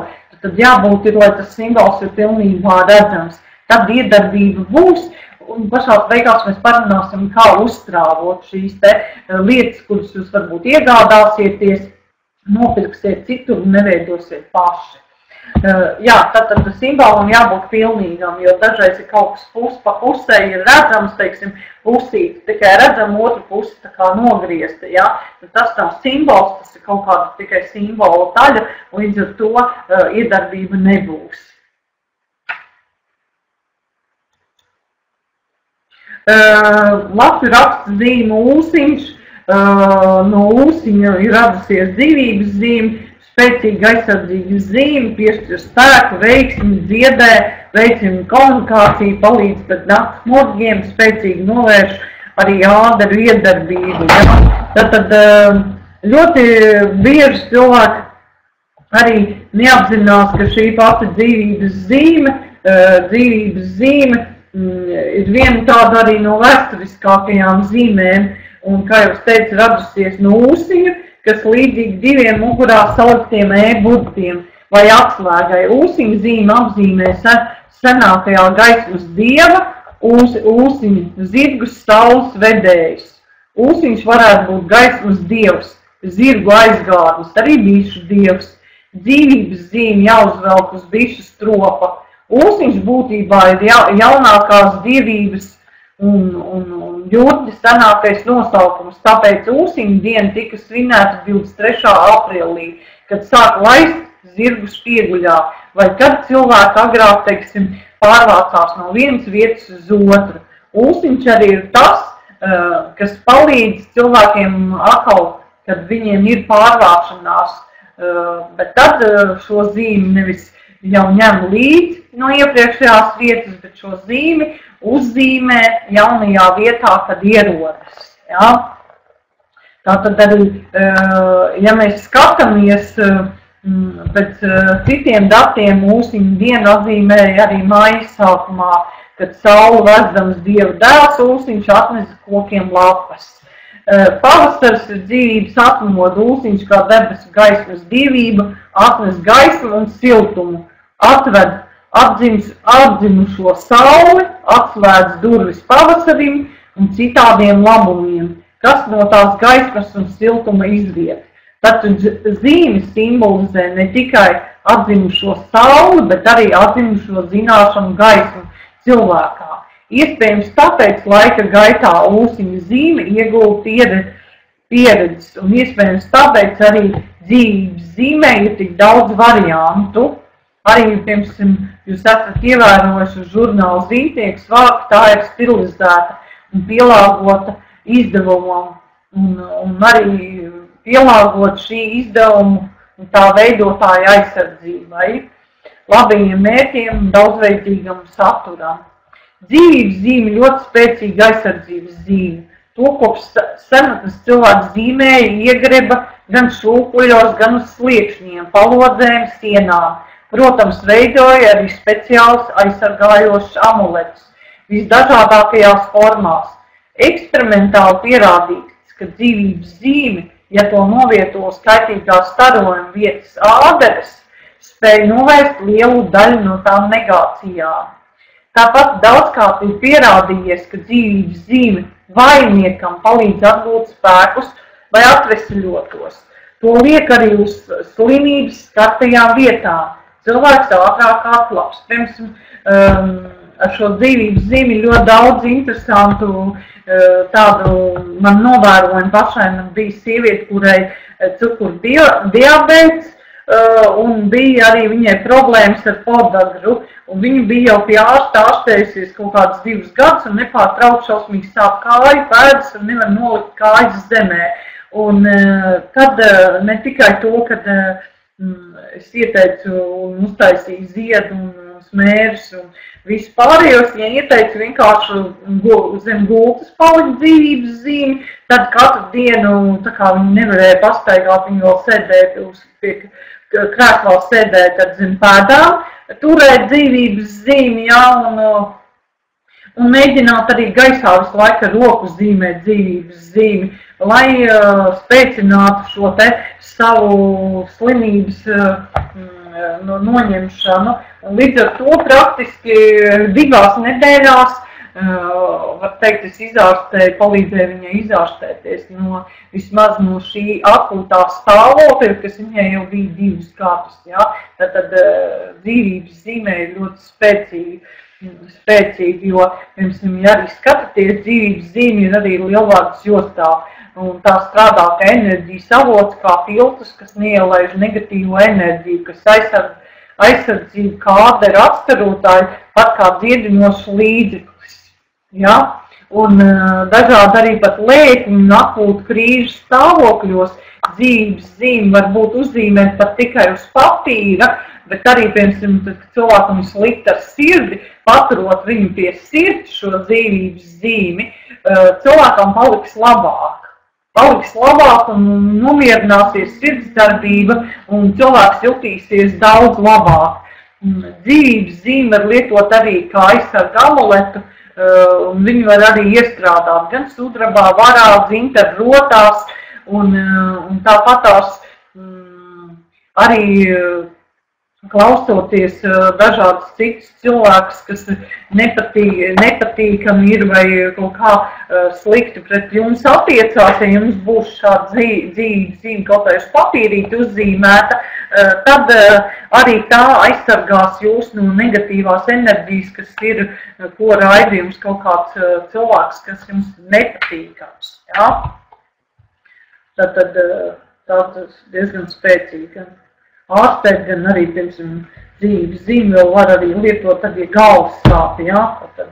Tad jābūt ir, lai tas simbols ir pilnībā redzams. Tad iedarbība būs, un pašās beigās mēs parunāsim, kā uzstrāvot šīs te lietas, kuras jūs varbūt iegādāsieties, nopirksiet citur un neveidosiet paši. Jā, tad simbolam jābūt pilnīgam, jo dažreiz ir kaut kas pa pusē ir redzams, teiksim, pusīte, tikai redzam otru pusi tā kā nogriezta, ja? Tas nav simbols, tas ir kaut kāda tikai simbola daļa, līdz ar to iedarbība nebūs. Latviju raksta zīme ūsiņš, no ūsiņa ir radusies dzīvības zīme, spēcīga aizsardzīga zīme, piešķir spēku, veiksmi, dziedē, veicina komunikāciju, palīdz pret nakts morgiem, spēcīgi novērš arī ādaru iedarbību. Ja? Tātad ļoti bieži cilvēki arī neapzinās, ka šī pati dzīvības zīme ir viena tāda arī no vēsturiskākajām zīmēm, un, kā jau es teicu, radusies no ūsiņa, kas līdzīgi diviem mugurā saliktiem burtiem vai atslēgai. Ūsiņa zīme apzīmē senākajā gaismas dieva, ūsiņa zirgus saules vedējs. Ūsiņš varētu būt gaismas dievs, zirgu aizgādnis, arī bišu dievs. Dzīvības zīme jāuzvelk uz bišu stropa. Ūsiņš būtībā ir jaunākās dievības un jūrģis senākais nosaukums, tāpēc ūsiņu diena tika svinēta 23. aprīlī, kad sāk laist zirgus pieguļā, vai kad cilvēki agrāk, teiksim, pārvācās no vienas vietas uz otru. Ūsiņš arī ir tas, kas palīdz cilvēkiem atkal, kad viņiem ir pārvākšanās, bet tad šo zīmi nevis jau ņem līdzi no iepriekšējās vietas, bet šo zīmi uzzīmē jaunajā vietā, kad ierodas. Ja? Tātad arī, ja mēs skatāmies pēc citiem datiem, ūsiņu dienu atzīmēja arī mājas sākumā, kad saule vezdams dieva dēls, ūsiņš atnesa kokiem lapas. Pavasars ir dzīvības atmoda, ūsiņš kā debesu gaismas dievība, atnes gaismu un siltumu, atved atdzimušo sauli, atslēdz durvis pavasarim un citādiem labumiem, kas no tās gaismas un siltuma izriet. Tātad zīme simbolizē ne tikai atdzimušo sauli, bet arī atdzimušo zināšanu gaismu cilvēkā. Iespējams tāpēc laika gaitā ūsiņa zīme iegūta pieredzes, un iespējams tāpēc arī dzīvības zīmē ir tik daudz variantu. Arī, piemēram, jūs esat ievērojuši žurnāla Zīmnieks vārdu, tā ir stilizēta un pielāgota izdevumam, un arī pielāgot šī izdevumu un tā veidotāja aizsardzībai, labajiem mērķiem un daudzveidīgam saturam. Dzīvības zīme ļoti spēcīga aizsardzības zīme. To kopš senatnes cilvēks zīmēja iegreba gan šūpuļos, gan uz sliekšņiem, palodzēm, sienām. Protams, veidoja arī speciāls aizsargājošs amuletus visdažādākajās formās. Eksperimentāli pierādīts, ka dzīvības zīme, ja to novieto skaitīgās starojuma vietas āderes, spēja novērst lielu daļu no tām negācijām. Tāpat daudzkārt ir pierādījies, ka dzīvības zīme vaininiekam palīdz atgūt spēkus vai atveseļotos. To liek arī uz slimības skartajām vietām. Cilvēks ātrāk atlapst. Piemēram, ar šo dzīvības zīmi ļoti daudz interesantu tādu man novērojumu pašai. Man bija sieviete, kurai cukuru diabēts, un bija arī viņai problēmas ar podagru. Un viņa bija jau pie ārsta ārstējusies kaut kādus 2 gadus un nepārtraukt šausmīgi sāp kāju, pēdas un nevar nolikt kājas zemē. Un tad ne tikai to, kad es ieteicu un uztaisīju ziedu un smērs un visu pārējos, ja ieteicu vienkārši zem gultas palikt dzīvības zīmi, tad katru dienu, tā kā viņi nevarēja pastaigāt, viņi vēl sēdēt pie krēslā sēdēt, tad zem pēdām, turēt dzīvības zīmi, jā, un mēģināt arī gaisā visu laiku ar roku zīmēt dzīvības zīmi, lai spēcinātu šo te savu slimības noņemšanu. Līdz ar to praktiski 2 nedēļās, var teikt, es izārstēju, palīdzēju viņai izārstēties vismaz no šī akūtā stāvokļa, kas viņai jau bija 2 gadus. Ja? Tad dzīvības zīmē ir ļoti spēcīgi, jo, piemēram, ja arī skatāties, dzīvības zīme ir arī lielvārdas jostā, un tā strādā kā enerģijas avots, kā filtrs, kas neielaiž negatīvo enerģiju, kas aizsardzību kā ādera atstarotāji, pat kā dziedinošu līdzeklis. Ja? Un dažādi arī pat lēkņu un akūtu krīžu stāvokļos dzīvības zīme var būt uzzīmēt pat tikai uz papīra, bet arī, piemēram, kad cilvēkam ir slikti ar sirdi, paturot viņu pie sirds šo dzīvības zīmi, cilvēkam paliks labāk. Paliks labāk un nomierināsies sirdsdarbība un cilvēks jutīsies daudz labāk. Dzīvības zīme var lietot arī kā aizsarga amuletu, un viņu var arī iestrādāt gan sudrabā, varā, dzintaru rotās, un tāpatās arī klausoties dažādas citas cilvēkus, kas nepatīkami ir vai kaut kā slikti pret jums attiecās, ja jums būs šāda dzīves zīme kaut kā uz papīrīti uzzīmēta, tad arī tā aizsargās jūs no negatīvās enerģijas, kas ir, ko raida jums kaut kāds cilvēks, kas jums nepatīkams. Ja? Tad tā diezgan spēcīga. Ārstēt gan arī, piemēram, dzīves zīmi vēl var arī lietot tad, ja galvas sāpi, ja? Tad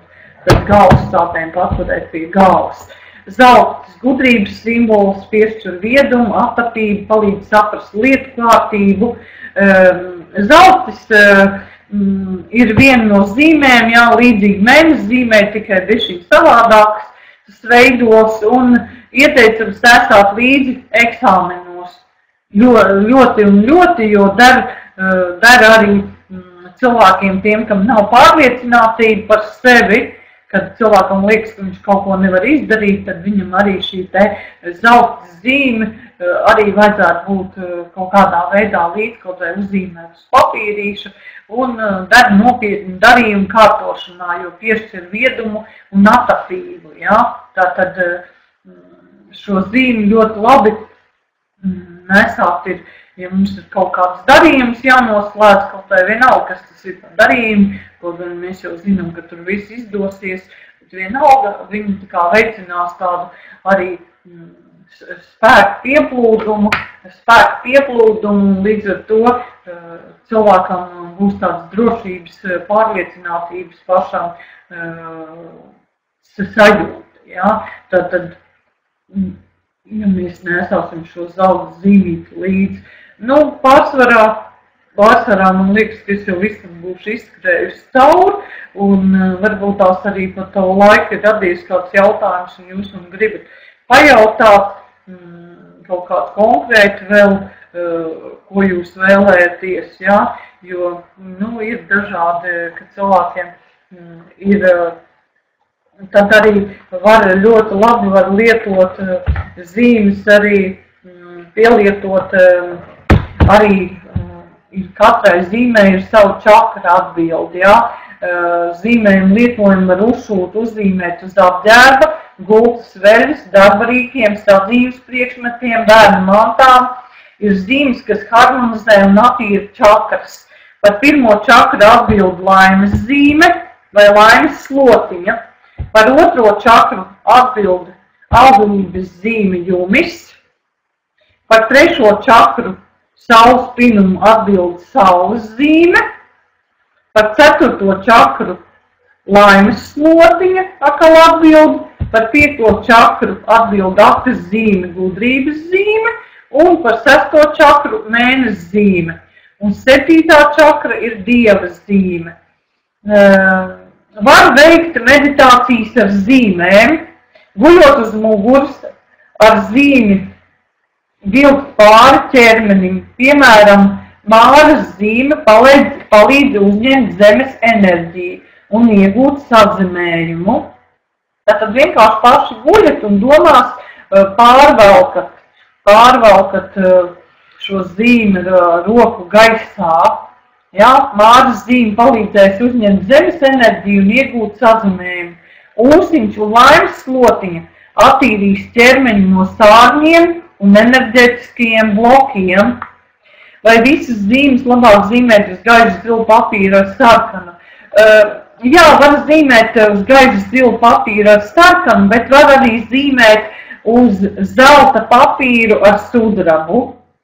galvas sāpēm paturēt pie galvas. Zelts gudrības simbols piešķir viedumu, atapību, palīdz saprast lietu kārtību. Zeltis ir viena no zīmēm, jā, līdzīgi mēnes zīmē, tikai bišķiņ savādāks tas veidos un ieteicams sēsāt līdzi eksāmenos. Ļoti, jo der arī cilvēkiem tiem, kam nav pārliecinātība par sevi, kad cilvēkam liekas, ka viņš kaut ko nevar izdarīt, tad viņam arī šī te zelta zīme arī vajadzētu būt kaut kādā veidā līdz kaut vai uzzīmēt uz papīrīša un der nopietni darījumu kārtošanā, jo piešķir viedumu un atapību. Ja? Tātad šo zīmi ļoti labi nesāt ir, ja mums ir kaut kāds darījums jānoslēdz, kaut vai vienalga, kas tas ir par darījumu, ko mēs jau zinām, ka tur viss izdosies, bet vienalga viņi tā kā veicinās tādu arī spēku pieplūdumu, un līdz ar to cilvēkam būs tādas drošības, pārliecinātības pašam sajūta. Ja? Tad ja mēs nesāsim šo zelta zīmīti līdzi. Pārsvarā man liekas, ka es jau visu būšu izskrējusi cauri, un varbūt tās arī par to laiku ir radies kāds jautājums, un jūs man gribat pajautāt kaut kādu konkrētu vēl, ko jūs vēlēties, ja? Jo, ir dažādi, ka cilvēkiem ir tad arī ļoti labi var lietot zīmes, arī pielietot, arī katrai zīmē ir savu čakra atbildi. Ja? Zīmējumu lietojumu var uzzīmēt uz apģērba, gultas veļas, darbarīkiem, sadzīves priekšmetiem, bērnu mantām. Ir zīmes, kas harmonizē un attīra čakras. Par pirmo čakru atbild laimes zīme vai laimes slotiņa. Par otro čakru atbild auglības zīme jumis, par trešo čakru saules pinumu atbild saules zīme, par ceturto čakru laimes slotiņa atkal atbild, par piekto čakru atbild akas zīme, gudrības zīme, un par sesto čakru mēnes zīme. Un septītā čakra ir dievas zīme. Var veikt meditācijas ar zīmēm, guļot uz muguras ar zīmi vilkt pāri ķermenim. Piemēram, māras zīme palīdz uzņemt zemes enerģiju un iegūt sazemējumu. Tātad vienkārši paši guļat un domās pārvalkat šo zīmi roku gaisā. Ja? Māras zīme palīdzēs uzņemt zemes enerģiju un iegūt sazemējumu. Ūsiņš un laimes slotiņa attīrīs ķermeņu no sārņiem un enerģētiskajiem blokiem. Vai visas zīmes labāk zīmēt uz gaižu zilu papīru ar sarkanu? Jā, var zīmēt uz gaižu zilu papīru ar sarkanu, bet var arī zīmēt uz zelta papīru ar sudrabu.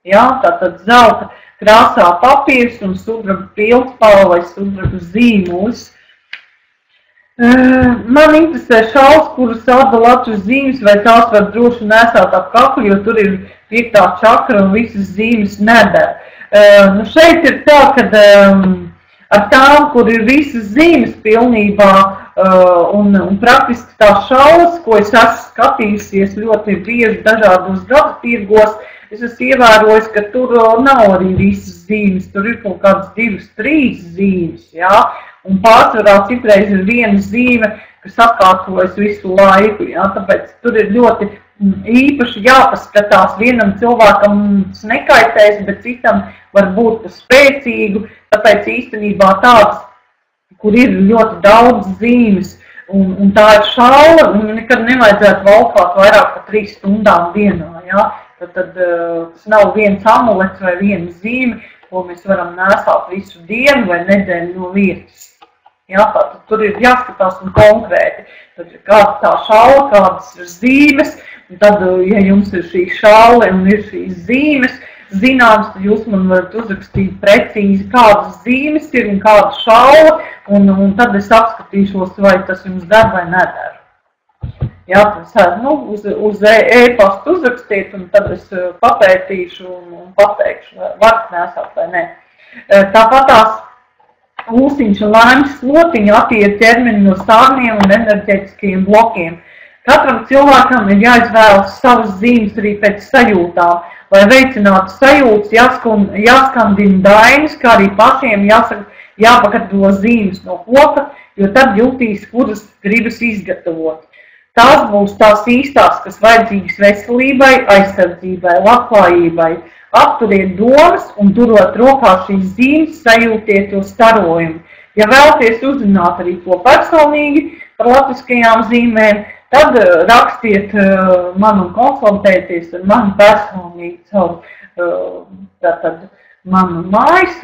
Jā, tātad zelta krāsā papīrs un sudraba pildspalva vai sudraba zīmulis. Man interesē šaus, kuras atdala acu zīmes, vai tās var droši nesāt ap kaklu, jo tur ir 5. čakra un visas zīmes neder. Šeit ir tā, ka ar tām, kur ir visas zīmes pilnībā un praktiski tās šaulas, ko es esmu skatījusies ļoti bieži dažādos gadu tirgos, es esmu ievērojis, ka tur nav arī visas zīmes, tur ir kaut kādas 2-3 zīmes, jā. Un pārsvarā citreiz ir viena zīme, kas atkārtojas visu laiku, ja? Tāpēc tur ir ļoti īpaši jāpaskatās. Vienam cilvēkam tas nekaitēs, bet citam var būt par spēcīgu, tāpēc īstenībā tāds, kur ir ļoti daudz zīmes, un tā ir šaula, nekad nevajadzētu valkāt vairāk par 3 stundām dienā, ja? Tad tas nav viens amulets vai viena zīme, ko mēs varam nesāt visu dienu vai nedēļu no vietas. Jā, tātad tur ir jāskatās un konkrēti. Tad ir kāda tā šaula, kādas ir zīmes, un tad, ja jums ir šī šaula un ir šīs zīmes, zināms, tad jūs man varat uzrakstīt precīzi, kādas zīmes ir un kāda šaula, un tad es apskatīšos, vai tas jums der vai neder. Jā, uz e-pastu uzrakstīt, un tad es papētīšu un pateikšu, vai varat nesāt vai nē. Tāpat tās ūsiņš un laimes slotiņa attīra ķermeni no sārniem un enerģētiskajiem blokiem. Katram cilvēkam ir jāizvēlas savas zīmes arī pēc sajūtām. Lai veicinātu sajūtas, jāskandina daiņas, kā arī pašiem jāpagatavo zīmes no koka, jo tad jutīs, kuras gribas izgatavot. Tās būs tās īstās, kas vajadzīgas veselībai, aizsardzībai, labklājībai. Apturiet domas un turot rokā šīs zīmes, sajūtiet to starojumu. Ja vēlaties uzzināt arī ko personīgi par latviskajām zīmēm, tad rakstiet man un konsultēties ar mani personīgi caur manu mājas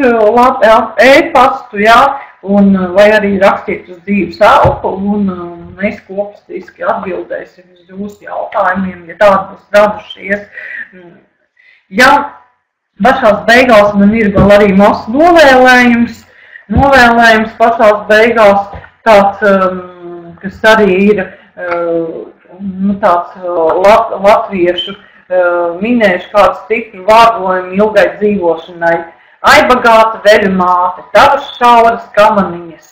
e-pastu, jā, vai arī rakstiet uz dzīves elpu, un mēs kopstiski atbildēsim uz jūsu jautājumiem, ja tādi būs radušies. Ja pašās beigās man ir vēl arī mazs novēlējums pašās beigās, tāds, kas arī ir tāds latviešu minējuši kādu stipru vārdojumu ilgai dzīvošanai. Ai, bagāta veļa māte, tavas šauras kamaniņas,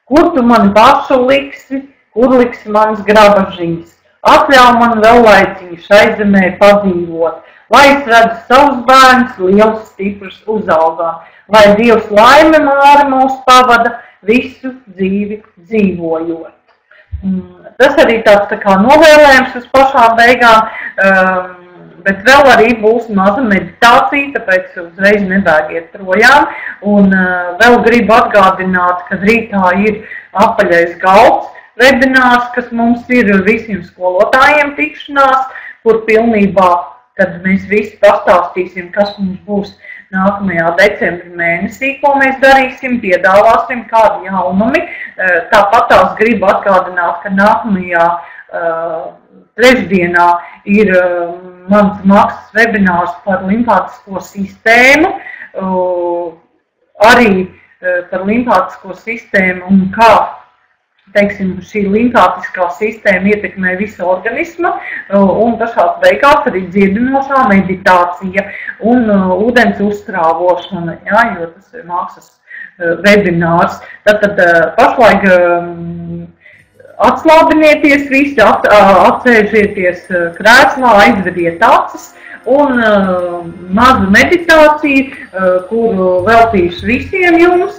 kur tu mani pašu liksi, kur liksi manas grabažiņas, atļauj man vēl laiciņu šai zemē padzīvot, lai es redzu savus bērnus lielus stiprus uzaugā, lai Dievs laime māri mūs pavada visu dzīvi dzīvojot. Tas arī tāds tā kā novēlējums uz pašām beigām, bet vēl arī būs maza meditācija, tāpēc uzreiz nebēgiet projām. Un vēl gribu atgādināt, ka rītā ir apaļais galds webinārs, kas mums ir visiem skolotājiem tikšanās, kur pilnībā, kad mēs visi pastāstīsim, kas mums būs nākamajā decembra mēnesī, ko mēs darīsim, piedāvāsim kādu jaunumi. Tāpat tās gribu atgādināt, ka nākamajā trešdienā ir mans maksas webinārs par limfātisko sistēmu, arī par limfātisko sistēmu un kā teiksim, šī limfātiskā sistēma ietekmē visu organismu, un dažkārt beigās arī dziedinošā meditācija un ūdens uzstrāvošana, jā, jo tas ir mākslas webinārs. Tātad pašlaik atslābinieties visi, atsēžieties krēslā, aizvediet acis un mazu meditāciju, kuru veltīšu visiem jums,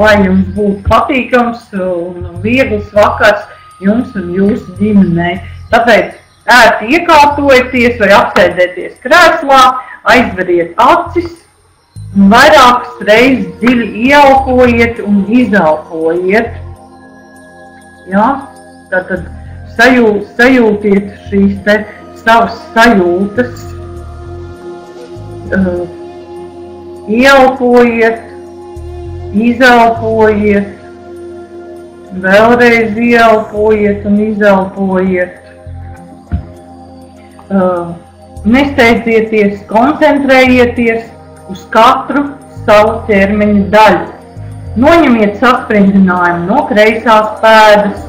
lai jums būtu patīkams un viegls vakars jums un jūsu ģimenei. Tāpēc ērti iekārtojieties vai apsēdieties krēslā, aizveriet acis un vairākas reizes dziļi ieelpojiet un izelpojiet. Jā, tātad sajūtiet šīs te savas sajūtas, ieelpojiet, izelpojiet, vēlreiz ieelpojiet un izelpojiet. Nesteidzieties, koncentrējieties uz katru savu ķermeņa daļu. Noņemiet sasprindzinājumu no kreisās pēdas,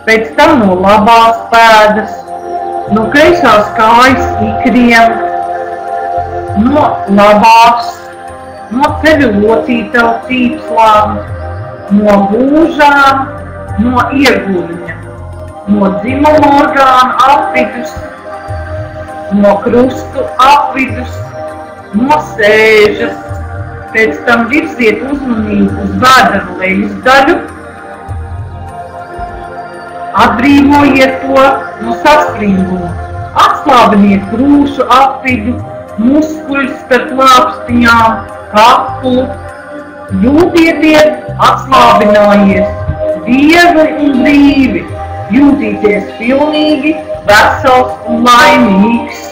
pēc tam no labās pēdas, no kreisās kājas ikriem, no labās, no ceļu locītavu cīpslām, no gūžām, no ieguļņa, no dzimuma orgānu apvidus, no krustu apvidus, no sēžas. Pēc tam virziet uzmanību uz vēdera lejas daļu, atbrīvojiet to no saspringuma, atslābiniet krūšu apvidu, muskuļus starp lāpstiņām, kaklu, jūtieties, atslābinājies viegli un brīvi, jūtīties pilnīgi vesels un laimīgs.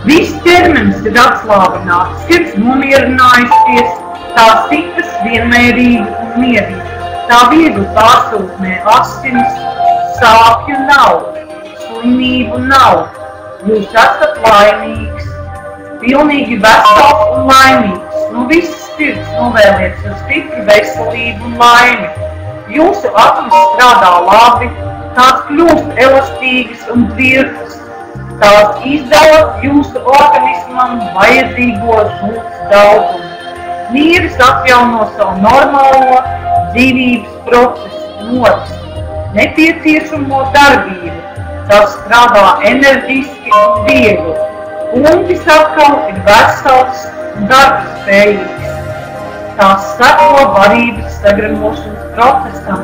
Viss ķermenis ir atslābināts, sirds nomierinājusies, tā sitas vienmērīgi un mierīgi, tā viegli pārsūtnē asinis, sāpju nav, slimību nav, jūs esat laimīgs, pilnīgi vesels un laimīgs, no visas sirds novēliet uz stipru veselību un laimi. Jūsu aknas strādā labi, tās kļūst elastīgas un tvirtas. Tās izdala jūsu organismam vajadzīgo žults daudzumu. Nīris atjauno savu normālo dzīvības procesu, norisu, nepieciešamo darbību. Tās strādā enerģiski un viegli. Punktis atkal ir vesels un darbspējīgs. Tās seko barības sagramošanas procesam.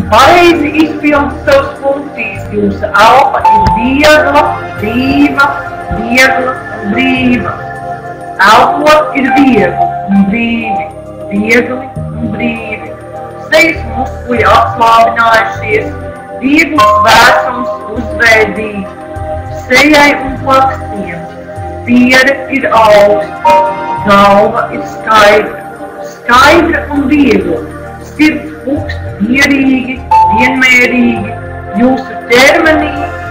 Pareizi izpilda savas funkcijas, jūsu elpa ir viegla, brīva, viegla un brīva. Elpot ir viegli un brīvi, viegli un brīvi. Sejas muskuļi atslābinājušies, viegls vēsums uzveidīgi. Sejai un plakstiem, piere ir augsta, galva ir skaidra un viegla. Sirds pukst mierīgi, vienmērīgi, jūsu ķermenī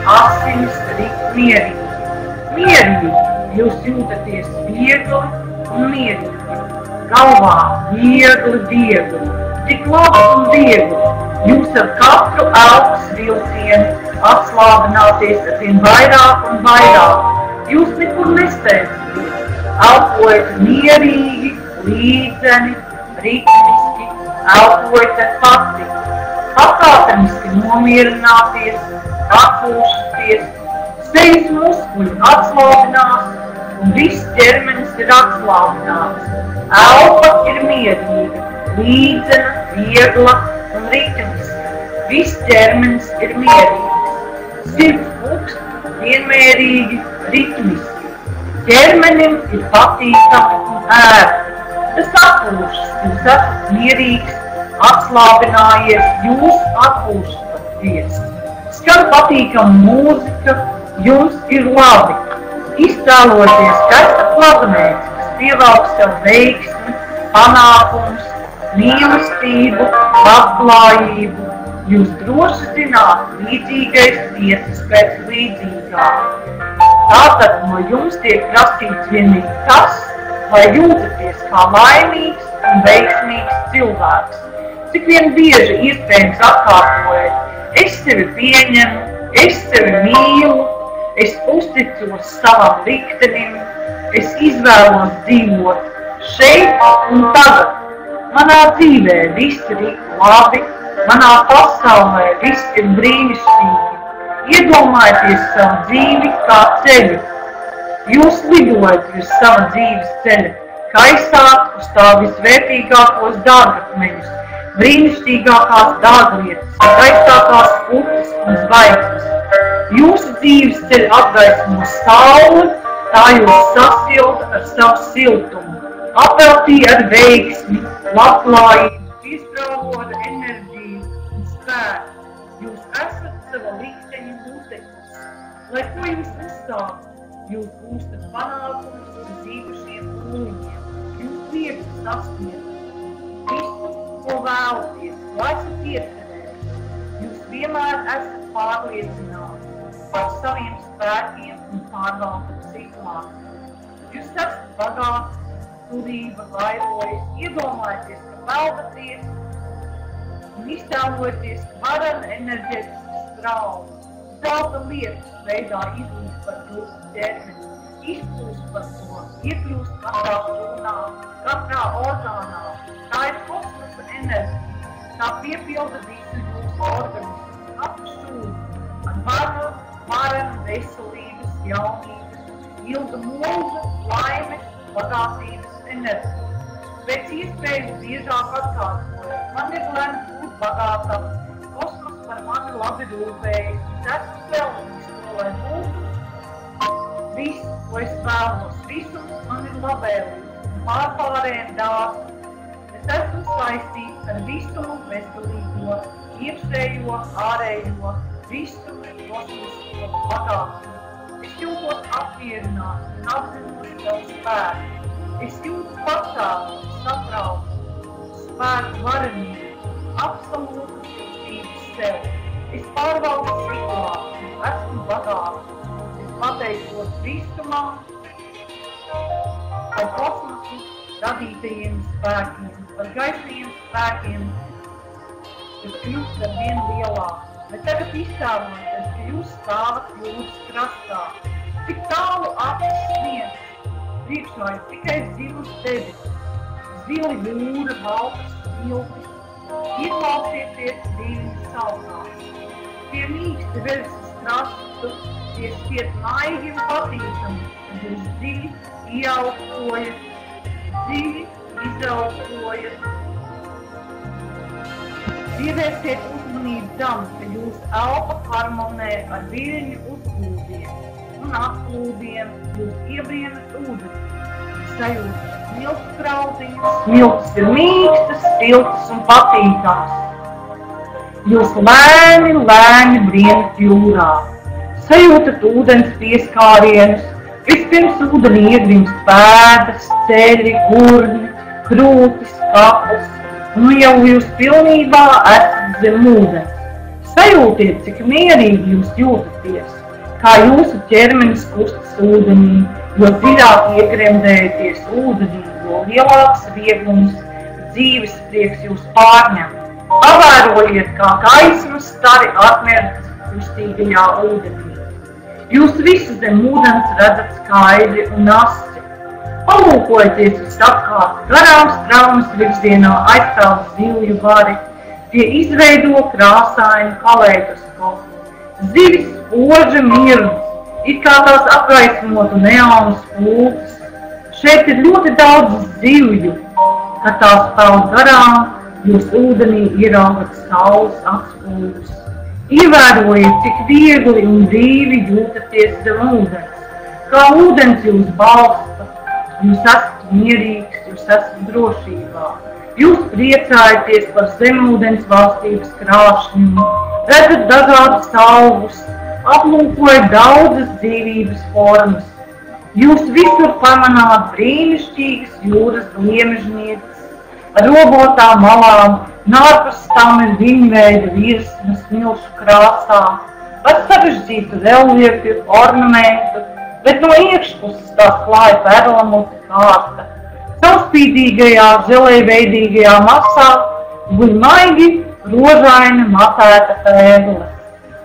asinis rit mierīgi. Mierīgi, jūs jūtaties viegli un mierīgi. Galvā viegli, tik labi un viegli. Jūs ar katru elpas vilcienu atslābināties arvien vairāk un vairāk. Jūs nekur nesteidzaties. Elpojat mierīgi, līdzeni, ritmiski. Elpojiet ar pati, pakāpeniski nomierināties, atpūšaties, sejas muskuļi atslābinās un viss ķermenis ir atslābināts. Elpa ir mierīga, līdzena, viegla un ritmiska. Viss ķermenis ir mierīgs. Sirds pukst, vienmērīgi, ritmiski. Ķermenim ir patīkami un ērti. Tas atpūšas, jūs esat mierīgs, atslābinājies, jūs atpūšaties. Skan patīkama mūzika, jums ir labi. Iztēloties, ka esat labnēks, kas pievelk sev veiksmi, panākumus, mīlestību, labklājību. Jūs droši zināt, līdzīgais tiesas pēc līdzīgā. Tātad no jums tiek prasīts vienīgi tas, lai jūtaties kā laimīgs un veiksmīgs cilvēks. cik vien bieži iespējams atkārtojat, es sevi pieņemu, es sevi mīlu, es uzticos savam liktenim, es izvēlos dzīvot šeit un tagad. Manā dzīvē viss ir labi, manā pasaulē viss ir brīnišķīgi. Iedomājieties savu dzīvi kā ceļu. Jūs lidojat virs sava dzīves ceļa, kaisāt uz tā visvērtīgākos dārgakmeņus, brīnišķīgākās dārglietas, skaistākās upes un zvaigznes. Jūsu dzīves ceļu apgaismo saule, tā jūs sasilda ar savu siltumu, apveltīja ar veiksmi, labklājību, izbrauko ar enerģiju un spēku. Jūs esat sava likteņa putekļus. Lai ko jūs uzsākat, jūs gūstat panākumus uz īpašiem pūliņiem. Jūs liekat sasniegt visu, ko vēlaties, lai esat iecerējuši. Jūs vienmēr esat pārliecināti par saviem spēkiem un pārvaldat situāciju. Jūs esat bagāti, turība vairojas, iedomājieties, ka peldaties un iztēloties varana enerģētiskas traumas. Zelta lietas veidā izlīst par jūsu ķermeni, izplūst par to, iekļūst katrā šūnā, katrā orgānā. Tā ir kosmosa enerģija, tā piepilda visu jūsu organismu, katru šūnu, ar varu, varenu, veselības, jaunības, ilga mūža, laimes, bagātības enerģiju. Pēc iespējas biežāk atkārtojot, man ir lemts būt bagātam, kosmos par mani labi rūpējas, es esmu pelnījis to, lai būtu viss, ko es vēlos, visums man ir labēlīgs un pārpārējiem dāsns. Es esmu saistīts ar visumu veselīgo, iekšējo, ārējo, visu kosmisko bagātību. Es jūtos apmierināts un apzinos savu spēku. Es jūtu patsātu, satraukumu, spēku varenību, absolūtu ticības sev. Es pārvaldu situāciju, esmu bagāts. Es pateicos visumam par kosmosu radītajiem spēkiem, par gaišajiem spēkiem, kas kļūst ar vien lielāk. Bet tagad iztēloties, ka jūs stāvat jūras krastā. Cik tālu acis sniedz, priekšā ir tikai zilas debesis, zili jūra, valkas, viltis. Ieklausieties dziļi saukā. Tie mīksti versis krastu, tie šķiet maigi un patīkami, kad jūs dziļi ieaugstojat, dziļi izaugstojat. Pievērsiet uzmanību tam, ka jūsu elpa harmonē ar viļņu uzplūdiem un atplūdiem, jūs iebrienat ūdeni, sajūtat smilšu krauziņas. Smiltis ir mīkstas, siltas un patīkamas. Jūs lēni brienat jūrā, sajūtat ūdens pieskārienus, vispirms ūdenī iegrimst pēdas, ceļi, gurni, krūtis, kakls, un jau jūs pilnībā esat zem ūdens. Sajūtiet, cik mierīgi jūs jūtaties, kā jūsu ķermenis kustas ūdenī, jo dziļāk iegremdējaties ūdenī, jo lielāks vieglums, dzīves prieks jūs pārņem. Pavērojiet, kā gaismas stari atmerkt kustīgajā ūdenī. Jūs visi zem ūdens redzat skaidri un asi. Palūkojieties visapkārt, garām straumes virzienā aizstāv zivju vari, tie izveido krāsainu kaleidoskopu. Zivis spoži mirdz, it kā tās apgaismotu neonu spulces. Šeit ir ļoti daudz zivju, kad tās peld garām, jūs ūdenī ieraugat saules atspulces. Ievērojiet, cik viegli un brīvi jūtaties zem ūdens, kā ūdens jūs balsta. Jūs esat mierīgs, jūs esat drošībā. Jūs priecājaties par zemūdens valstības krāšņumu, redzat dažādus augus, aplūkojat daudzas dzīvības formas. Jūs visur pamanāt brīnišķīgas jūras gliemežnieces, ar robotām malām, un ārpus tam ir viņveida virsmas smilšu krāsā, ar sarežģītu reliefu ornamentu, bet no iekšpuses tās klāja perlamuta kārta. Caurspīdīgajā, zelejveidīgajā masā guļ maigi, rožaini, matēta pēdle.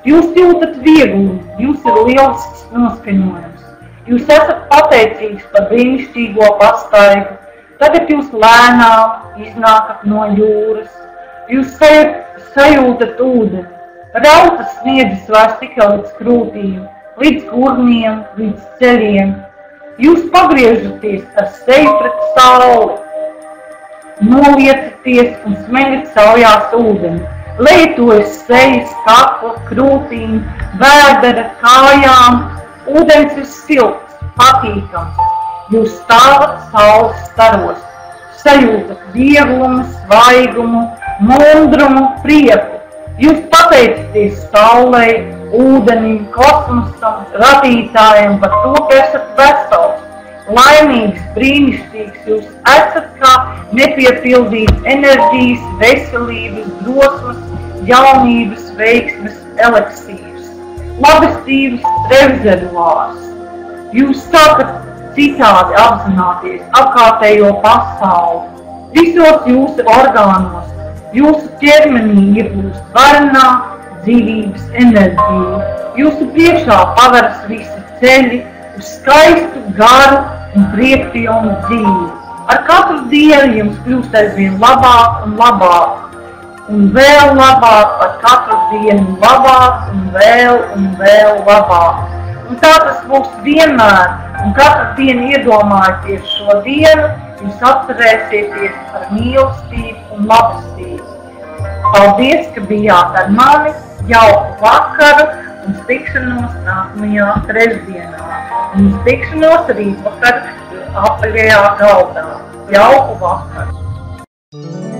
Jūs jūtat vieglumu, jums ir lielisks noskaņojums. Jūs esat pateicīgs par brīnišķīgo pastaigu. Tagad jūs lēnām iznākat no jūras. Jūs sajūtat ūdeni. Rautas sniedzas vairs tikai līdz krūtīm, līdz gurniem, līdz ceļiem. Jūs pagriežaties ar seju pret sauli. Noliecaties un smeļat saujās ūdeni. Lietojas sejas, kakla, krūtīm, vēdera, kājām. Ūdens ir silts, patīkams. Jūs stāvat saules staros. Sajūtat vieglumu, svaigumu, mundrumu, prieku. Jūs pateicaties saulei, ūdenim, kosmosam, radītājiem par to, ka esat vesels. Laimīgs, brīnišķīgs, jūs esat kā nepiepildīts enerģijas, veselības, drosmas, jaunības, veiksmes, eliksīrs, labestības rezervuārs. Jūs sākat citādi apzināties apkārtējo pasauli, visos jūsu orgānos, jūsu ķermenī iegūst varenā dzīvības enerģiju, jūsu priekšā paveras visi ceļi uz skaistu, garu un priekpilnu dzīvi. Ar katru dienu jums kļūst aizvien labāk un labāk, un vēl labāk, ar katru dienu labāk un vēl labāk. Un tā tas būs vienmēr, un katru dienu iedomājieties šo dienu, jūs atcerēsieties par mīlestību un labestību. Paldies, ka bijāt ar mani, jauku vakaru un tikšanos nākamajā trešdienā. Un tikšanos rīt vakar apaļajā galdā. Jauku vakaru!